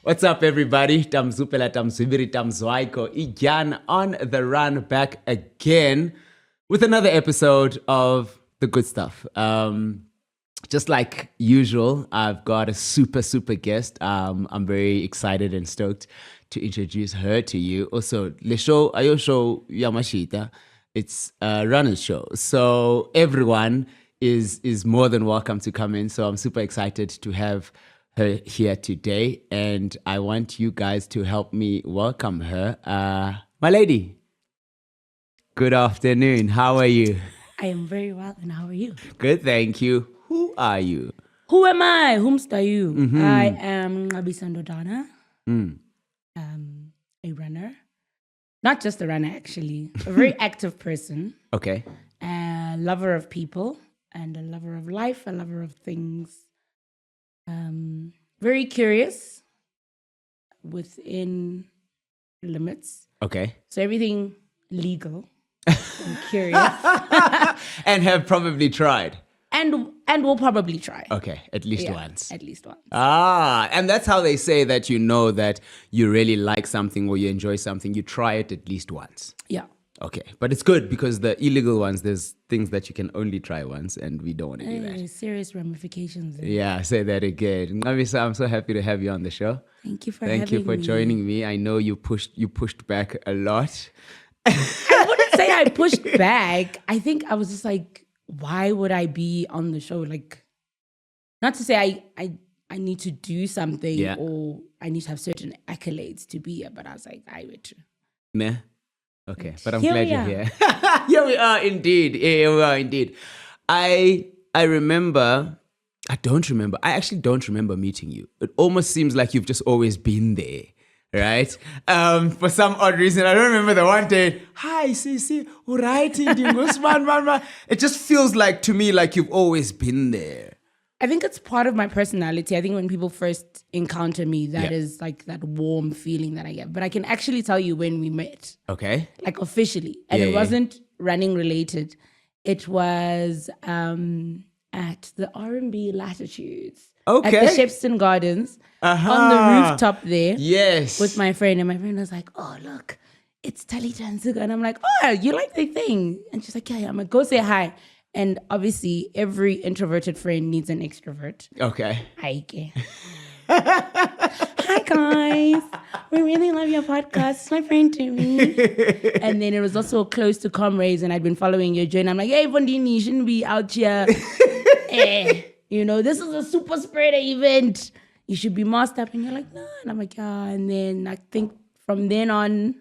What's up, everybody? Tamzupela, Tamzubiri, Tamzwaiko, iDyan on the run, back again with another episode of The Good Stuff. Just like usual, I've got a super guest. I'm very excited and stoked to introduce her to you. Also, le show, ayo show Yamashita, it's a runner's show. So everyone is more than welcome to come in. So I'm super excited to have her here today, and I want you guys to help me welcome her. My lady, good afternoon. How are you? I am very well, and how are you? Good, thank you. Who are you? Who am I? Whomst are you? I am Ngabisando Dana, a runner. Not just a runner, actually. A very active person. Okay. A lover of people, and a lover of life, a lover of things. Very curious within limits. Okay. So everything legal and curious. And have probably tried. And we'll probably try. Okay, at least once. At least once. And that's how they say that you know that you really like something or you enjoy something. You try it at least once. Yeah. Okay, but it's good because the illegal ones, there's things that you can only try once, and we don't want to do that. Serious ramifications. Yeah, say that again. Ngabisa, I'm so happy to have you on the show. Thank you for Thank you for joining me. I know you pushed back a lot. I wouldn't say I pushed back. I think I was just like, why would I be on the show? Like, not to say I need to do something or I need to have certain accolades to be here, but I was like, I would. Nah. Okay, but I'm Here glad we you're are. here. Here we are indeed. Here we are indeed. I remember, I actually don't remember meeting you. It almost seems like you've just always been there, right? For some odd reason, I don't remember the one day, hi, Sisi, alright, it just feels like to me like you've always been there. I think it's part of my personality. I think when people first encounter me, that is like that warm feeling that I get. But I can actually tell you when we met. Okay. Like officially. And it wasn't running related. It was at the R&B Latitudes. Okay. At the Shepston Gardens. On the rooftop there. Yes. With my friend. And my friend was like, oh, look, it's Talita and Zuga. And I'm like, oh, you like the thing? And she's like, yeah, I'm like, go say hi. And obviously, every introverted friend needs an extrovert. Okay. Hi, hi guys. We really love your podcast. It's my friend Timmy. And then it was also close to comrades, and I'd been following your journey. I'm like, hey, Bondini, you shouldn't be out here. This is a super spreader event. You should be masked up. And you're like, no. And I'm like, yeah. And then I think from then on,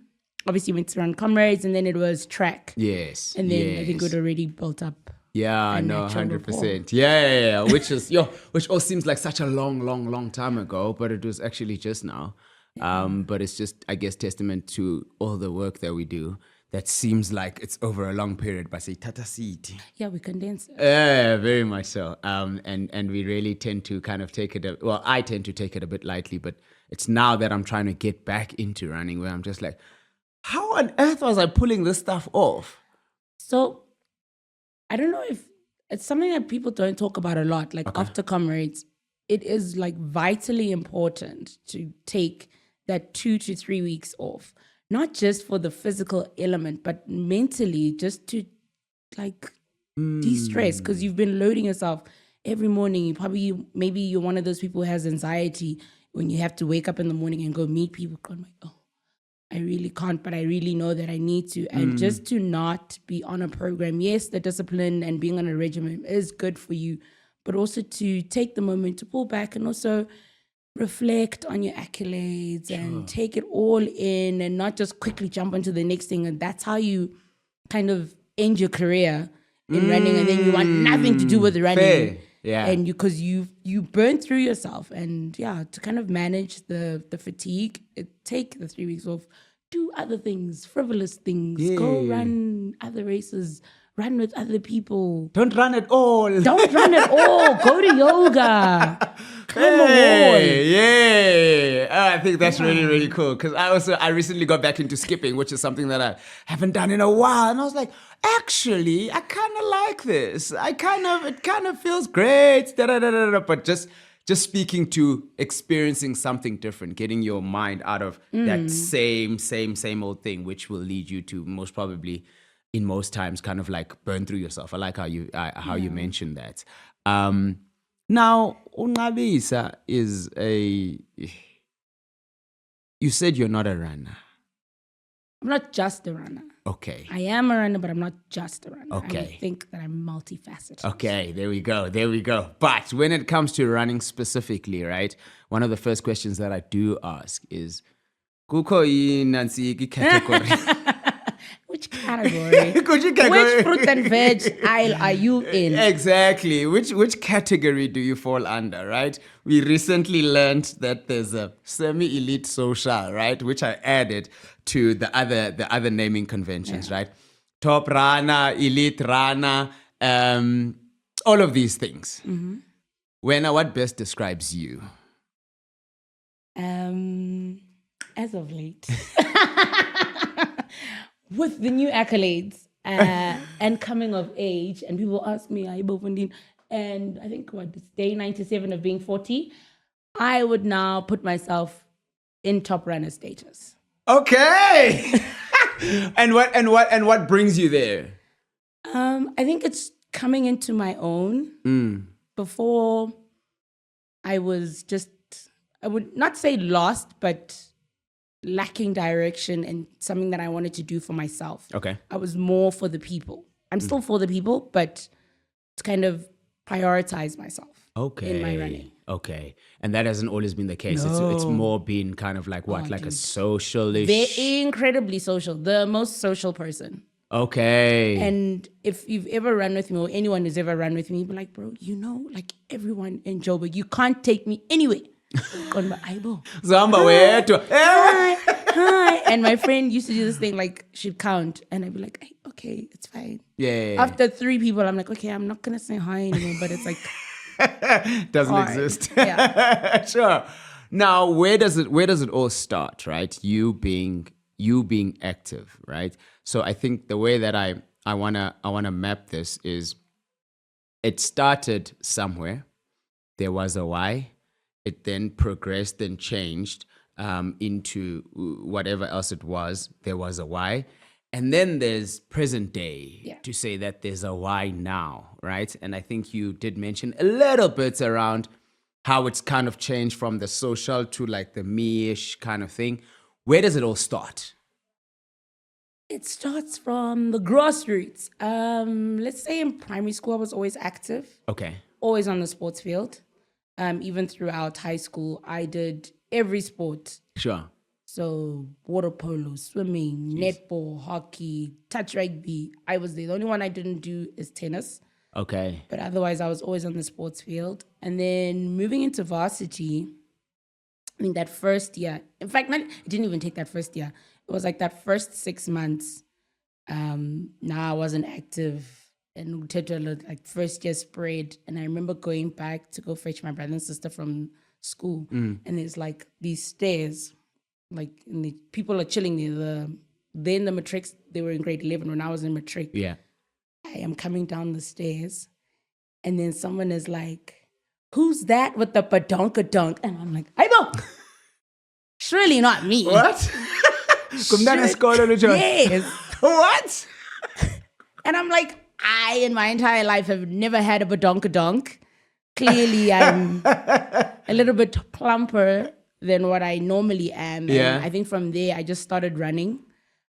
obviously went to run comrades, and then it was track. Yes. And then I think it already built up. Yeah, no, 100%. Yeah. Which all seems like such a long time ago, but it was actually just now. But it's just, I guess, testament to all the work that we do. That seems like it's over a long period, but say tata seat. Yeah, we condense it. Yeah, very much so. And we really tend to kind of take it. I tend to take it a bit lightly, but it's now that I'm trying to get back into running, where I'm just like, how on earth was I pulling this stuff off? So, I don't know if it's something that people don't talk about a lot. Like after comrades, it is like vitally important to take that 2 to 3 weeks off, not just for the physical element, but mentally just to like de-stress, because you've been loading yourself every morning. Maybe you're one of those people who has anxiety when you have to wake up in the morning and go meet people. I'm like, oh, I really can't, but I really know that I need to. And just to not be on a program, yes, the discipline and being on a regimen is good for you, but also to take the moment to pull back and also reflect on your accolades and take it all in and not just quickly jump onto the next thing. And that's how you kind of end your career in running, and then you want nothing to do with running. Fair. Yeah. And because you burn through yourself, and to kind of manage the fatigue, take the 3 weeks off, do other things, frivolous things, go run other races, run with other people. Don't run at all. Don't run at all. Go to yoga. Climb a wall. Yeah. I think that's really cool, because I recently got back into skipping, which is something that I haven't done in a while, and I was like, actually, I kind of like this. It kind of feels great, but just just speaking to experiencing something different, getting your mind out of that same old thing, which will lead you to most probably, in most times, kind of like burn through yourself. I like how you mentioned that. Now, Ungabisa is a. You said you're not a runner. I'm not just a runner. Okay. I am a runner, but I'm not just a runner. Okay. I think that I'm multifaceted. Okay, there we go. But when it comes to running specifically, right, one of the first questions that I do ask is, kukho yini nansi category? Which category? Which fruit and veg aisle are you in? Exactly. Which category do you fall under, right? We recently learned that there's a semi-elite social, right, which I added to the other naming conventions, right? Top runner, elite runner, all of these things. What best describes you? As of late. With the new accolades and coming of age, and people ask me, and I think it's day 97 of being 40, I would now put myself in top runner status. Okay. and what brings you there? I think it's coming into my own. Before I was I would not say lost, but lacking direction and something that I wanted to do for myself. Okay. I was more for the people. I'm still for the people, but to kind of prioritize myself in my running. Okay. And that hasn't always been the case. No. It's more been kind of like what? Like dude. a social-ish? They're incredibly social. The most social person. Okay. And if you've ever run with me or anyone who's ever run with me, be like, bro, like everyone in Joburg, you can't take me anywhere. Zamba wetu. Hi. And my friend used to do this thing, like she'd count and I'd be like, hey, okay, it's fine. Yeah. After 3 people, I'm like, okay, I'm not going to say hi anymore, but it's like. Doesn't hard. exist. Yeah. Sure. Now, where does it all start, right? You being active, right? So I think the way that I wanna map this is it started somewhere. There was a why. It then progressed and changed into whatever else it was. There was a why. And then there's present day to say that there's a why now, right? And I think you did mention a little bit around how it's kind of changed from the social to like the me-ish kind of thing. Where does it all start? It starts from the grassroots. Let's say in primary school, I was always active. Okay. Always on the sports field. Even throughout high school, I did every sport. Sure. So water polo, swimming, netball, hockey, touch rugby. I was there. The only one I didn't do is tennis. Okay. But otherwise, I was always on the sports field. And then moving into varsity, I think that first year, in fact, it didn't even take that first year. It was like that first 6 months. Now I wasn't active. And like first year spread. And I remember going back to go fetch my brother and sister from school. And there's like these stairs, like and the people are chilling there. Then the matrics, they were in grade 11 when I was in matric. Yeah. I am coming down the stairs. And then someone is like, who's that with the badonkadonk? And I'm like, Aibo! Surely not me. What? Yes. What? And I'm like, I, in my entire life, have never had a badonkadonk. Clearly, I'm a little bit plumper than what I normally am. Yeah. And I think from there, I just started running.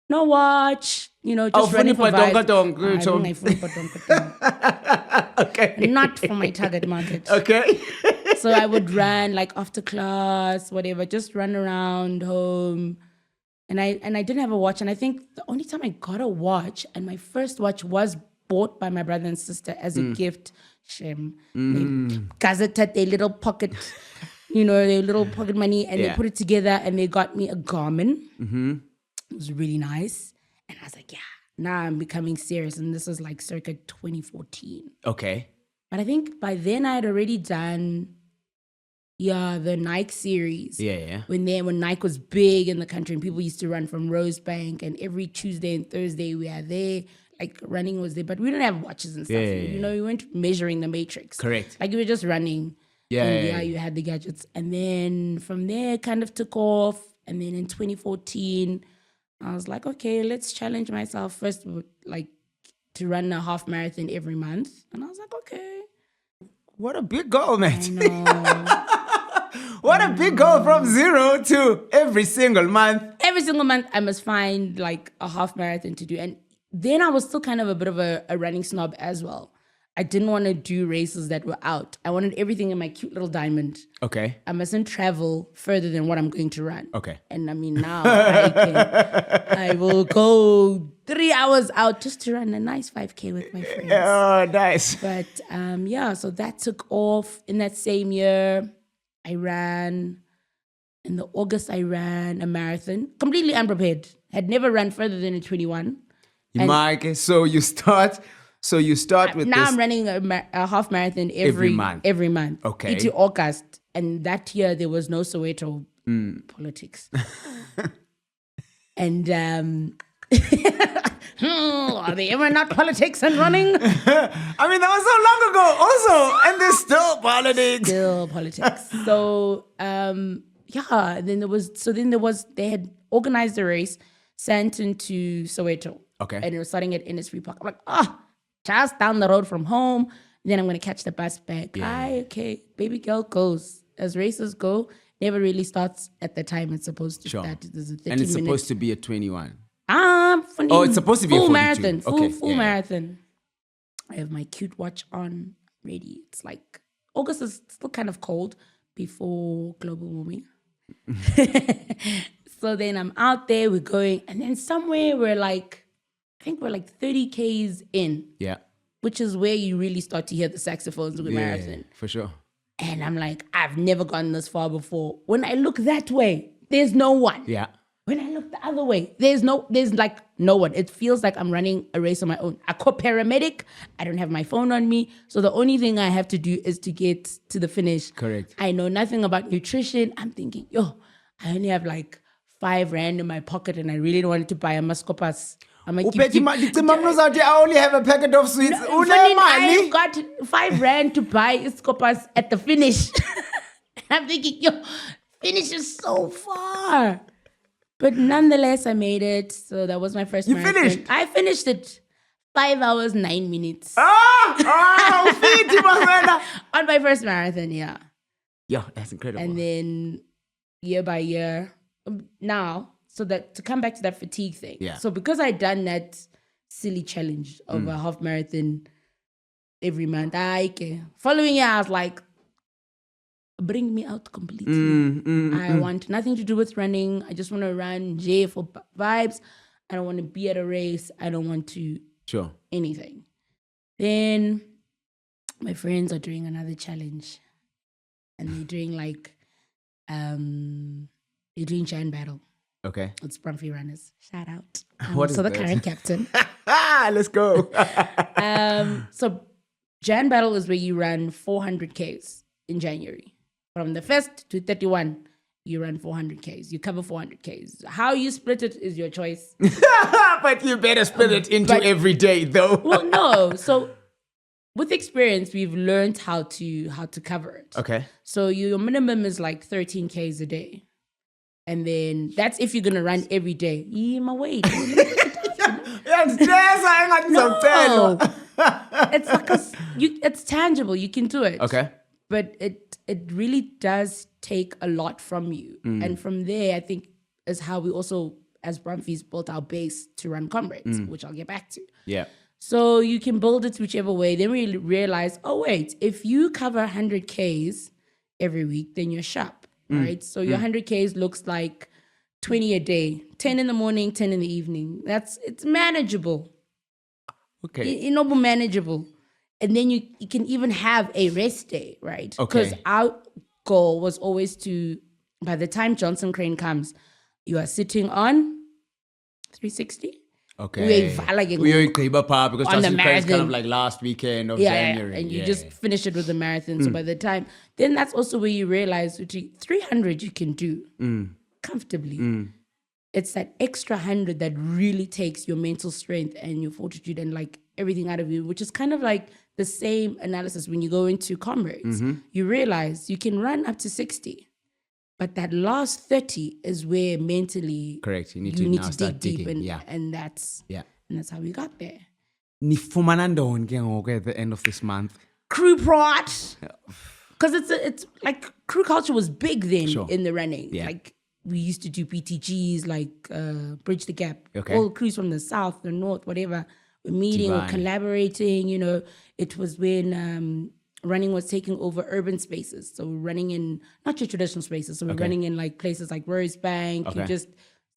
No watch, just running for vibes. Okay. Not for my target market. Okay. So I would run like after class, whatever, just run around home. And I didn't have a watch. And I think the only time I got a watch, and my first watch was bought by my brother and sister as a gift. Shame. They gazetted their little pocket, their little pocket money, and they put it together and they got me a Garmin. It was really nice. And I was like, yeah, now I'm becoming serious. And this was like circa 2014. Okay. But I think by then I had already done, the Nike series. Yeah. When Nike was big in the country and people used to run from Rosebank, and every Tuesday and Thursday we are there. Like running was there, but we didn't have watches and stuff. Yeah. We weren't measuring the matrix. Correct. Like we were just running. Yeah, And yeah, yeah. you had the gadgets. And then from there, it kind of took off. And then in 2014, I was like, okay, let's challenge myself first, like to run a half marathon every month. And I was like, okay. What a big goal, I mate. know. What a big goal from 0 to every single month. Every single month, I must find like a half marathon to do. And then I was still kind of a bit of a running snob as well. I didn't want to do races that were out. I wanted everything in my cute little diamond. Okay. I mustn't travel further than what I'm going to run. Okay. And I mean, now I will go 3 hours out just to run a nice 5K with my friends. Oh, nice. But yeah, so that took off. In that same year, I ran, in the August, I ran a marathon, completely unprepared. Had never run further than a 21. Mike, so you start with Now this. I'm running a half marathon every month. Every month. Okay. Into August. And that year, there was no Soweto politics. And are they ever not politics and running? I mean, that was so long ago also. And there's still politics. Still politics. So, yeah, they had organized a race, sent into Soweto. Okay. And it was starting at Innisfree Park. I'm like, just down the road from home. Then I'm going to catch the bus back. Yeah. Okay. Baby girl goes. As races go, never really starts at the time it's supposed to Sure. start. There's a 30 And it's minute. supposed to be a 21. It's supposed to be a full 42. marathon. Okay, Full yeah. marathon. I have my cute watch on, ready. It's like August is still kind of cold before global warming. So then I'm out there, we're going, and then somewhere I think we're like 30 Ks in, Yeah. which is where you really start to hear the saxophones with marathon. For sure. And I'm like, I've never gone this far before. When I look that way, there's no one. Yeah. When I look the other way, there's like no one. It feels like I'm running a race on my own. I call paramedic. I don't have my phone on me. So the only thing I have to do is to get to the finish. Correct. I know nothing about nutrition. I'm thinking, I only have like 5 rand in my pocket and I really wanted to buy a Muscopas. I'm like, I only have a packet of sweets. I've got 5 rand to buy Escopas at the finish. I'm thinking, finish is so far. But nonetheless, I made it. So that was my first marathon. Finished? I finished it 5 hours, 9 minutes. On On my first marathon, yeah. Yeah, that's incredible. And then year by year, now, so that to come back to that fatigue thing. Yeah. So because I'd done that silly challenge of a half marathon every month, following year, I was like, bring me out completely. I want nothing to do with running. I just want to run J for vibes. I don't want to be at a race. I don't want to anything. Then my friends are doing another challenge. And they're doing they're doing Giant Battle. Okay. It's Brumfrey Runners. Shout out. What is the that? current captain. Let's go. So Jan Battle is where you run 400 Ks in January. From the 1st to 31, you run 400 Ks. You cover 400 Ks. How you split it is your choice. But you better split it into every day, though. Well, no. So with experience, we've learned how to cover it. Okay. So your minimum is like 13 Ks a day. And then that's if you're going to run every day. My weight. No. It's like it's tangible. You can do it. Okay. But it really does take a lot from you. And from there, I think is how we also, as Brumfies, built our base to run comrades, which I'll get back to. Yeah. So you can build it whichever way. Then we realize, if you cover 100 Ks every week, then you're sharp, right? So your 100 Ks looks like 20 a day, 10 in the morning, 10 in the evening. It's manageable. Okay. Manageable. And then you can even have a rest day, right? Okay. Because our goal was always to, by the time Johnson Crane comes, you are sitting on 360. Okay. We because on the Johnson Crane is kind marathon. of like last weekend of January. And you just finish it with the marathon. So by the time, then that's also where you realize 300 you can do comfortably. It's that extra 100 that really takes your mental strength and your fortitude and everything out of you, which is kind of like the same analysis when you go into comrades. You realize you can run up to 60, but that last 30 is where mentally correct. You need to now start digging. and that's how we got there. Nifumana ndoni ke ngoku at the end of this month. Crew prod, because it's like crew culture was big then in the running. Yeah. Like we used to do BTGs, like Bridge the Gap. Okay. All the crews from the south, the north, whatever, were meeting or collaborating. You know, it was when running was taking over urban spaces. So we're running in not your traditional spaces. So we're running in like places like Rosebank. Okay. You just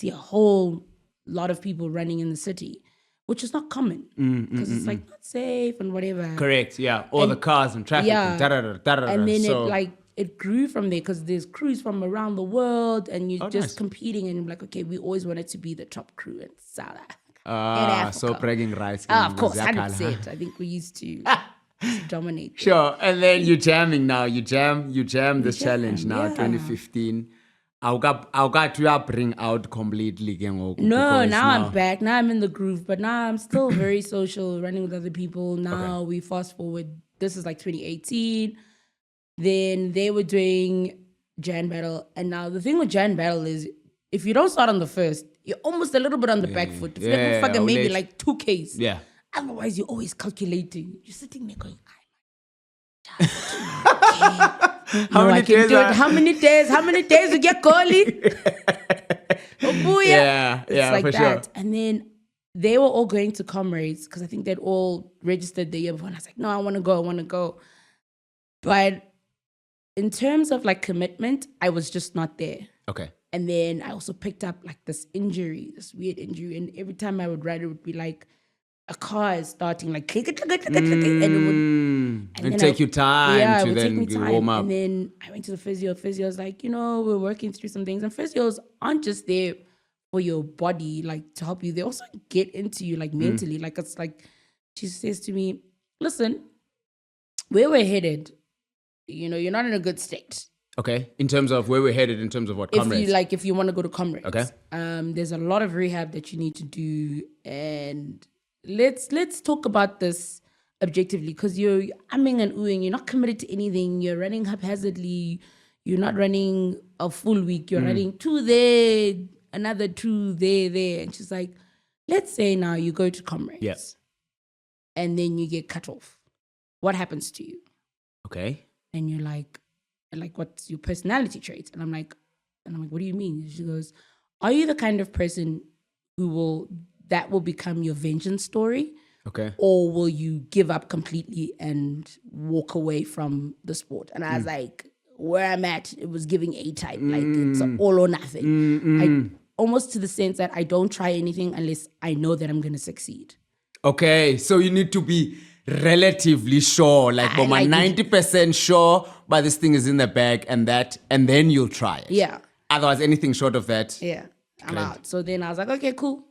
see a whole lot of people running in the city, which is not common because it's like not safe and whatever. Correct, yeah. All the cars and traffic and da-da-da-da-da-da. And then so, it grew from there because there's crews from around the world and you're just nice. competing and you're like, okay, we always wanted to be the top crew in South Africa. so bragging rights. Of course, 100%. I think we used to dominate. Sure, and then you're jamming now. You jam this challenge now, 2015. I got to bring out completely. No, now I'm back. Now I'm in the groove, but now I'm still very social, running with other people. Now we fast forward. This is like 2018. Then they were doing Jan Battle. And now the thing with Jan Battle is if you don't start on the first, you're almost a little bit on the back foot. Fucking maybe like 2Ks. Yeah. Otherwise, you're always calculating. You're sitting there going, How many days? How many days we get calling? Yeah, it's like for that. sure. And then they were all going to comrades because I think they'd all registered the year before. And I was like, no, I want to go. But in terms of like commitment, I was just not there. Okay. And then I also picked up like this weird injury. And every time I would ride, it would be like a car is starting like click, and it would take you time to then warm up. And then I went to the physio. Physio was like, we're working through some things. And physios aren't just there for your body, like to help you. They also get into you like mentally. Like it's like, she says to me, listen, where we're headed, you're not in a good state. Okay. In terms of where we're headed, in terms of what comrades? If you want to go to comrades. Okay. There's a lot of rehab that you need to do. And let's talk about this objectively because you're umming and oohing. You're not committed to anything. You're running haphazardly. You're not running a full week. You're running 2 there, another 2 there. And she's like, let's say now you go to comrades. Yes. And then you get cut off. What happens to you? Okay. And you're like, what's your personality traits? And I'm like, what do you mean? She goes, are you the kind of person that will become your vengeance story? Okay. Or will you give up completely and walk away from the sport? And I was like, where I'm at, it was giving A-type. Like, it's all or nothing. Almost to the sense that I don't try anything unless I know that I'm going to succeed. Okay. So you need to be relatively sure, like 90% sure, but this thing is in the bag and then you'll try it. Yeah. Otherwise, anything short of that. Yeah. I'm out. So then I was like, okay, cool.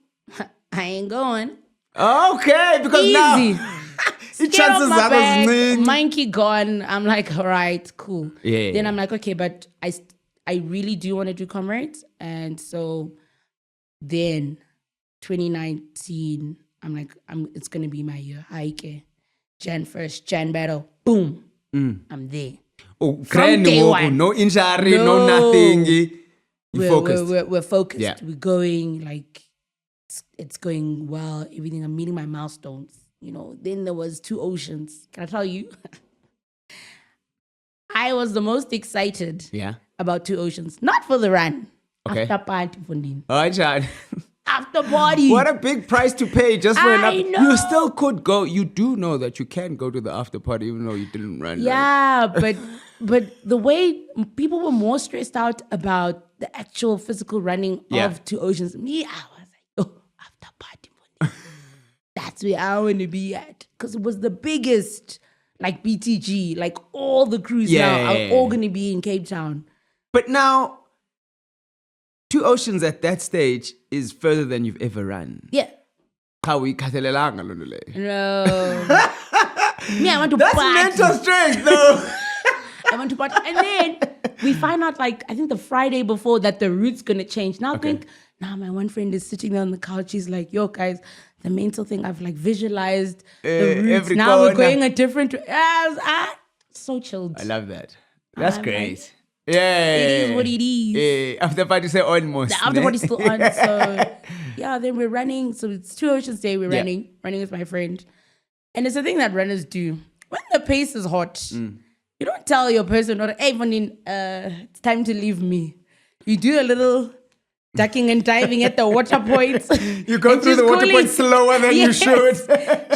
I ain't going. Okay, because easy. Now chances are monkey gone. I'm like, all right, cool. Yeah. Then I'm like, okay, but I really do want to do comrades. And so then 2019, I'm like, it's gonna be my year. Hike. Jan 1st, Jan Battle, boom. I'm there. Oh, from day one. No injury, no nothing. We're focused. Yeah. We're going like it's going well. Everything. I'm meeting my milestones. Then there was 2 oceans. Can I tell you? I was the most excited. Yeah. About 2 oceans, not for the run. Okay. After party funding. Oh, John. After party. What a big price to pay just for I enough. know. You still could go. You do know that you can go to the after party even though you didn't run. Yeah, right? but the way people were more stressed out about the actual physical running of 2 oceans. Me, I was like, after party funding. That's where I want to be at. Because it was the biggest, like BTG, like all the crews now are all going to be in Cape Town. But now, 2 oceans at that stage is further than you've ever run. Yeah. How we kathelelanga lo le. No. Me, I want to That's party. mental strength, though. I want to party. And then we find out, like, I think the Friday before that the route's going to change. Now I think Now my one friend is sitting there on the couch. She's like, yo, guys, the mental thing, I've like visualized the routes. every Now we're corner. going a different way. So chilled. I love that. That's I'm great. Yeah. It is what it is. Yeah. After party say almost. The after party's still on. So yeah, then we're running. So it's 2 Oceans Day. We're running with my friend. And it's a thing that runners do. When the pace is hot, you don't tell your person, or hey, Vanin, it's time to leave me. You do a little ducking and diving at the water points. You go through the water point slower than you should.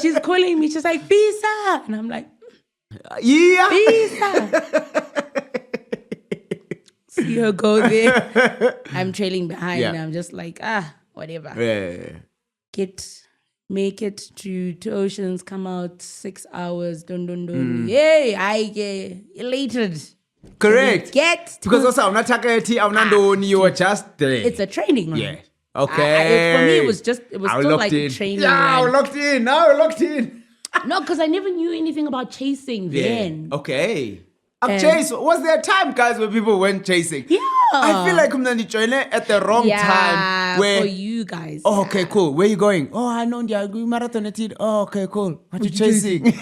She's calling me. She's like, Pisa. And I'm like, Yeah. Pisa. See her go there. I'm trailing behind. Yeah. I'm just like, whatever. Yeah. Make it to 2 Oceans, come out 6 hours, Yay, I get elated. Correct. Get Because also I'm not talking I'm not doing you were just there. it's a training run. Yeah. Okay. For me, it was still like a in. training Yeah, run. locked in. Now we're locked in. No, because I never knew anything about chasing then. Okay. And- Chase. Was there a time, guys, where people went chasing? Yeah. I feel like I'm joining at the wrong time. Where for you guys. Oh, okay, cool. Where you going? Oh, I know you're going marathon at it. Oh, okay, cool. What you chasing?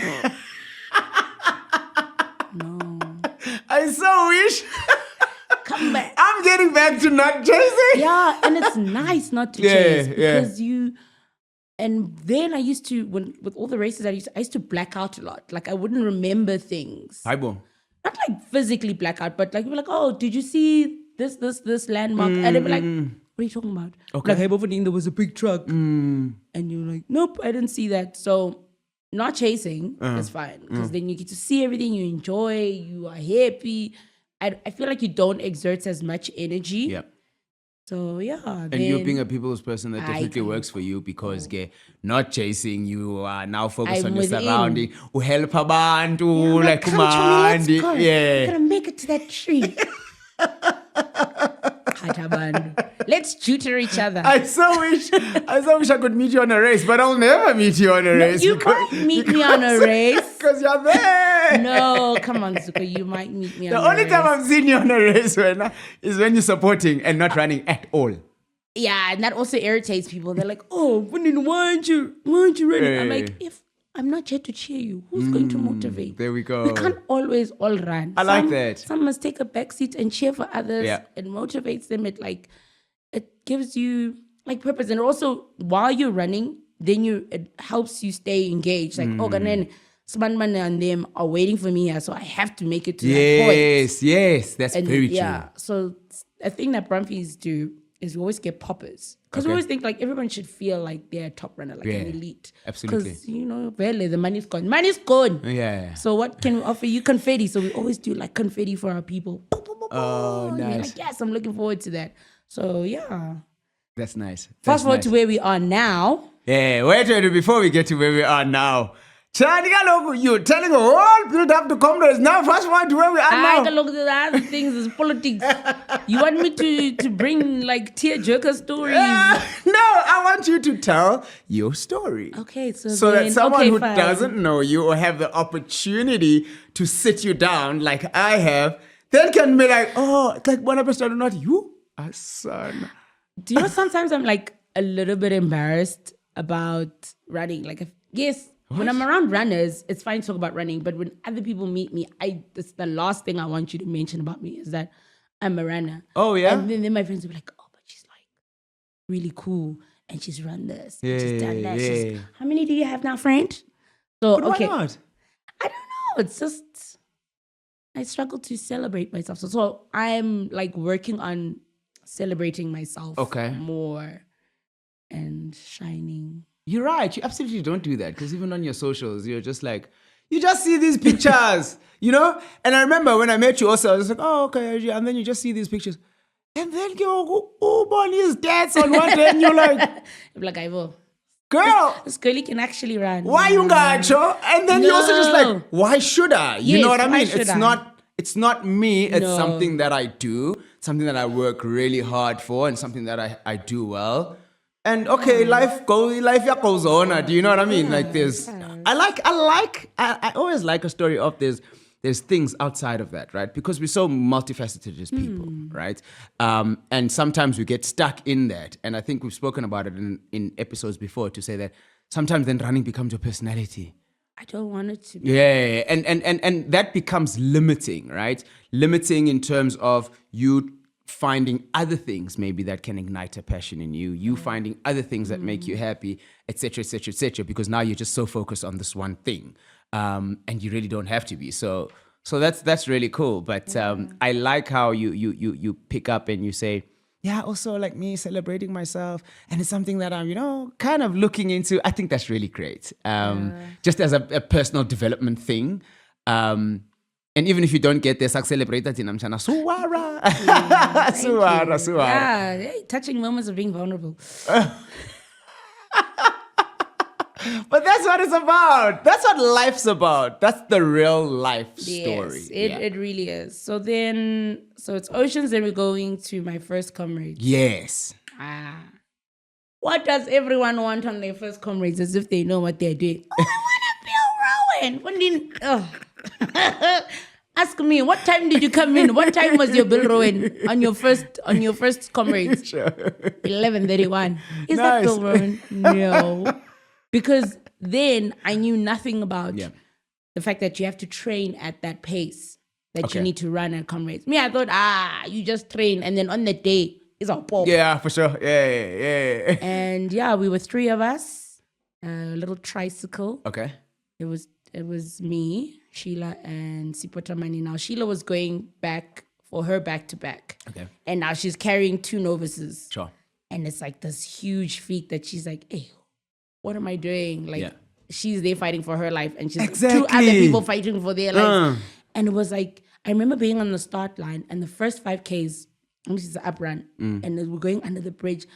No. I so wish. Come back. I'm getting back to not chasing. Yeah, and it's nice not to chase because you. And then I used to, with all the races I used to black out a lot. Like I wouldn't remember things. Hi, boom. Not like physically black out, but like you were like, oh, did you see this landmark? And they'd be like, what are you talking about? Okay. Like, hey, Bofadine, there was a big truck. And you're like, nope, I didn't see that. So not chasing is fine because then you get to see everything, you enjoy, you are happy. I feel like you don't exert as much energy. Yeah. So yeah. And you being a people's person, that definitely works for you because not chasing, you are now focused I'm on your within. surrounding. Help abantu, Like, come, Tommy, let's go. We're Yeah. gonna make it to that tree. Let's tutor each other. I so wish I could meet you on a race, but I'll never meet you on a race. You might meet me on a race. Because you're there. No, come on, Zuko. You might meet me The on a only race. time I've seen you on a race is when you're supporting and not running at all. Yeah, and that also irritates people. They're like, oh, why aren't you running? I'm like, if I'm not here to cheer you, who's going to motivate? There we go. We can't always all run. I like that. Some must take a back seat and cheer for others. Yeah. It motivates them. It gives you like purpose. And also while you're running, then it helps you stay engaged. Like, oh, and then Smanman and them are waiting for me here, so I have to make it to that point. Yes, that's And very true. yeah, so a thing that Brumfies do is we always get poppers. Because we always think like everyone should feel like they're a top runner, like an elite. Absolutely. Because, barely the money's gone. Money's gone. Yeah. So what can we offer you? Confetti. So we always do like confetti for our people. Oh, And you're nice. like, yes, I'm looking forward to that. So yeah. That's nice. Fast forward to where we are now. Yeah, wait, before we get to where we are now. You're telling a whole build-up to comrades. Now fast forward to where we are I now. can look at the other things as politics. You want me to bring like tearjerker stories? No, I want you to tell your story. Okay, so that then, someone who fine. doesn't know you or have the opportunity to sit you down like I have, then can be like, oh, it's like one episode, not you, a son. Do you know sometimes I'm like a little bit embarrassed about running? Like, when I'm around runners, it's fine to talk about running, but when other people meet me, it's the last thing I want you to mention about me is that I'm a runner. Oh, yeah? And then my friends will be like, oh, but she's like really cool and she's run this. And she's done that. Yeah. How many do you have now, friend? So, But okay. why not? I don't know. It's just, I struggle to celebrate myself. So I'm like working on celebrating myself more and shining. You're right. You absolutely don't do that because even on your socials, you're just like, you just see these pictures, And I remember when I met you also, I was like, oh, okay. And then you just see these pictures. And then you go, his dad's on one day and you're like, I'm like, I will. Girl, This girlie can actually run. why you gacho? And then you're also just like, why should I? You know what I mean? It's not me. It's something that I do, something that I work really hard for, and something that I do well. And life goes on. Do you know what I mean? Like I always like a story of there's there's things outside of that, right? Because we're so multifaceted as people, right? And sometimes we get stuck in that. And I think we've spoken about it in episodes before to say that sometimes then running becomes your personality. I don't want it to be. Yeah, and that becomes limiting, right? Limiting in terms of you finding other things maybe that can ignite a passion in you, you finding other things that make you happy, etc., etc., etc. Because now you're just so focused on this one thing, and you really don't have to be. So that's really cool. But I like how you pick up and you say, yeah, also like me celebrating myself, and it's something that I'm kind of looking into. I think that's really great. Just as a personal development thing. And even if you don't get this, celebrate that in Amchana. Suwara. Suwara. Yeah, hey, touching moments of being vulnerable. But that's what it's about. That's what life's about. That's the real life story. Yes, it really is. So it's Oceans, then we're going to my first comrade. Yes. What does everyone want on their first comrades as if they know what they're doing? Oh, I want to Bill Rowan. Ask me, what time did you come in? What time was your Bill Rowan on your first comrades? Sure. 11:31. Is Nice. that Bill Rowan? No. Because then I knew nothing about the fact that you have to train at that pace that you need to run at comrades. Me, I thought, you just train and then on the day it's all pop. Yeah, for sure. Yeah. And we were 3 of us, a little tricycle. Okay. It was me, Sheila, and Sipotramani. Now Sheila was going back for her back-to-back. Okay. And now she's carrying 2 novices. Sure. And it's like this huge feat that she's like, hey, what am I doing? Like, she's there fighting for her life, and she's 2 other people fighting for their lives. And it was like, I remember being on the start line, and the first 5Ks, this is an up run, and we're going under the bridge.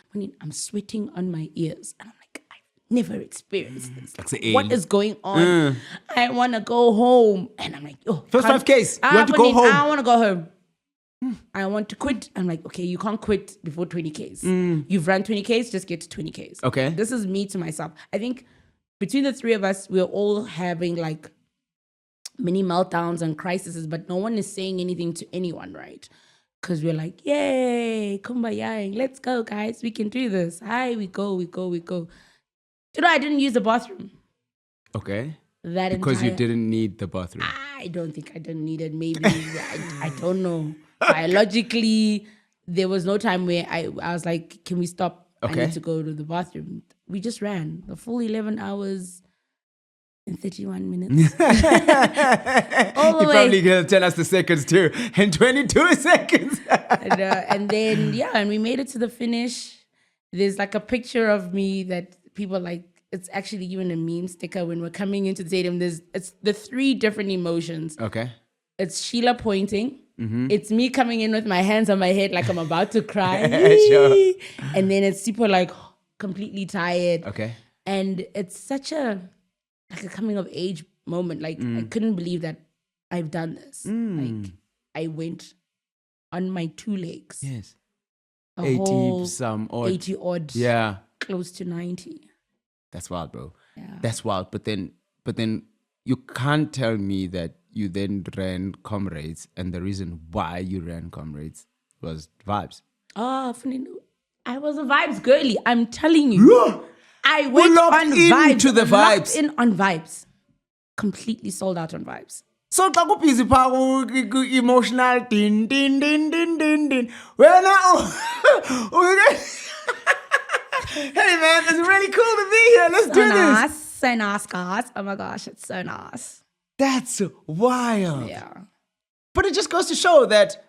I'm sweating on my ears, and I'm like, I've never experienced this. Like, what is going on? I want to go home, and I'm like, first 5Ks, you want to go home? I want to go home. I want to quit. I'm like, okay, you can't quit before 20Ks. You've run 20Ks, just get to 20Ks. Okay. This is me to myself. I think between the 3 of us, we're all having like mini meltdowns and crises, but no one is saying anything to anyone, right? Because we're like, yay, kumbaya, let's go, guys. We can do this. Hi, we go. I didn't use the bathroom. Okay. Because you didn't need the bathroom. I don't think I didn't need it. Maybe, I don't know. Biologically, there was no time where I was like, can we stop? Okay. I need to go to the bathroom. We just ran the full 11 hours and 31 minutes. All the You're way. probably going to tell us the seconds too. In 22 seconds. And then, and we made it to the finish. There's like a picture of me that people like, it's actually even a meme sticker when we're coming into the stadium. It's the 3 different emotions. Okay. It's Sheila pointing. It's me coming in with my hands on my head like I'm about to cry. Sure. And then it's people like completely tired. Okay. And it's such a coming of age moment. Like I couldn't believe that I've done this. Like I went on my 2 legs. Yes. 80 odd. Yeah. Close to 90. That's wild, bro. Yeah. That's wild. But then you can't tell me that you then ran comrades and the reason why you ran comrades was vibes. Oh, I was a vibes girly. I'm telling you. I went on vibes. Into the vibes. Locked in on vibes. Completely sold out on vibes. So xa kubhizi phaa emotional din wena hey man, it's really cool to be here. Let's do this. So nice, guys. Oh my gosh, it's so nice. That's wild. Yeah. But it just goes to show that,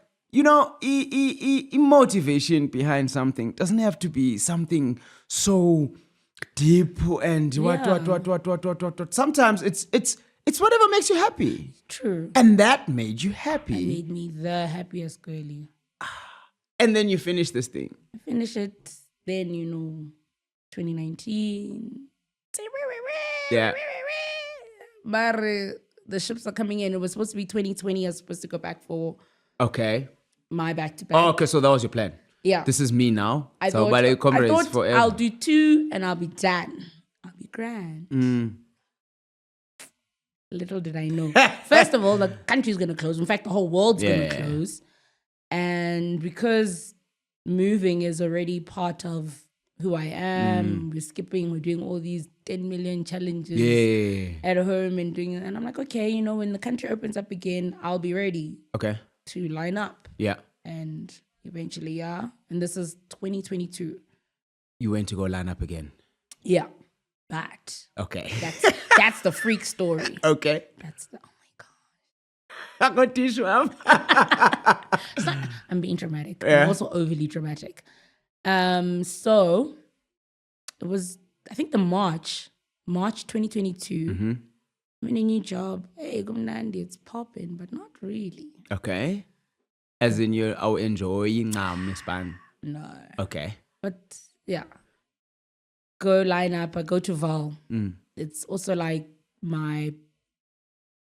motivation behind something doesn't have to be something so deep and what. Sometimes it's whatever makes you happy. True. And that made you happy. It made me the happiest girly. And then you finish this thing. I finished it then, 2019. Yeah. But the ships are coming in. It was supposed to be 2020. I was supposed to go back for my back-to-back. Oh, okay, so that was your plan. Yeah. This is me now. I so thought forever. I'll do 2 and I'll be done. I'll be grand. Little did I know. First of all, the country's going to close. In fact, the whole world's going to Yeah. close. And because moving is already part of who I am, we're skipping, we're doing all these 10 million challenges Yeah. at home and doing it. And I'm like, okay, when the country opens up again, I'll be ready Okay. to line up. Yeah. And eventually, yeah. And this is 2022. You went to go line up again. Yeah. But Okay. that's the freak story. Okay. That's the, oh my God. I got tissue up. I'm being dramatic. Yeah. I'm also overly dramatic. So it was, I think, the March 2022. Mm-hmm. I'm in a new job. Hey, Gumnandi, it's popping, but not really. Okay. As in you're enjoying span. No. Okay. But yeah. Go line up. I go to Val. Mm. It's also like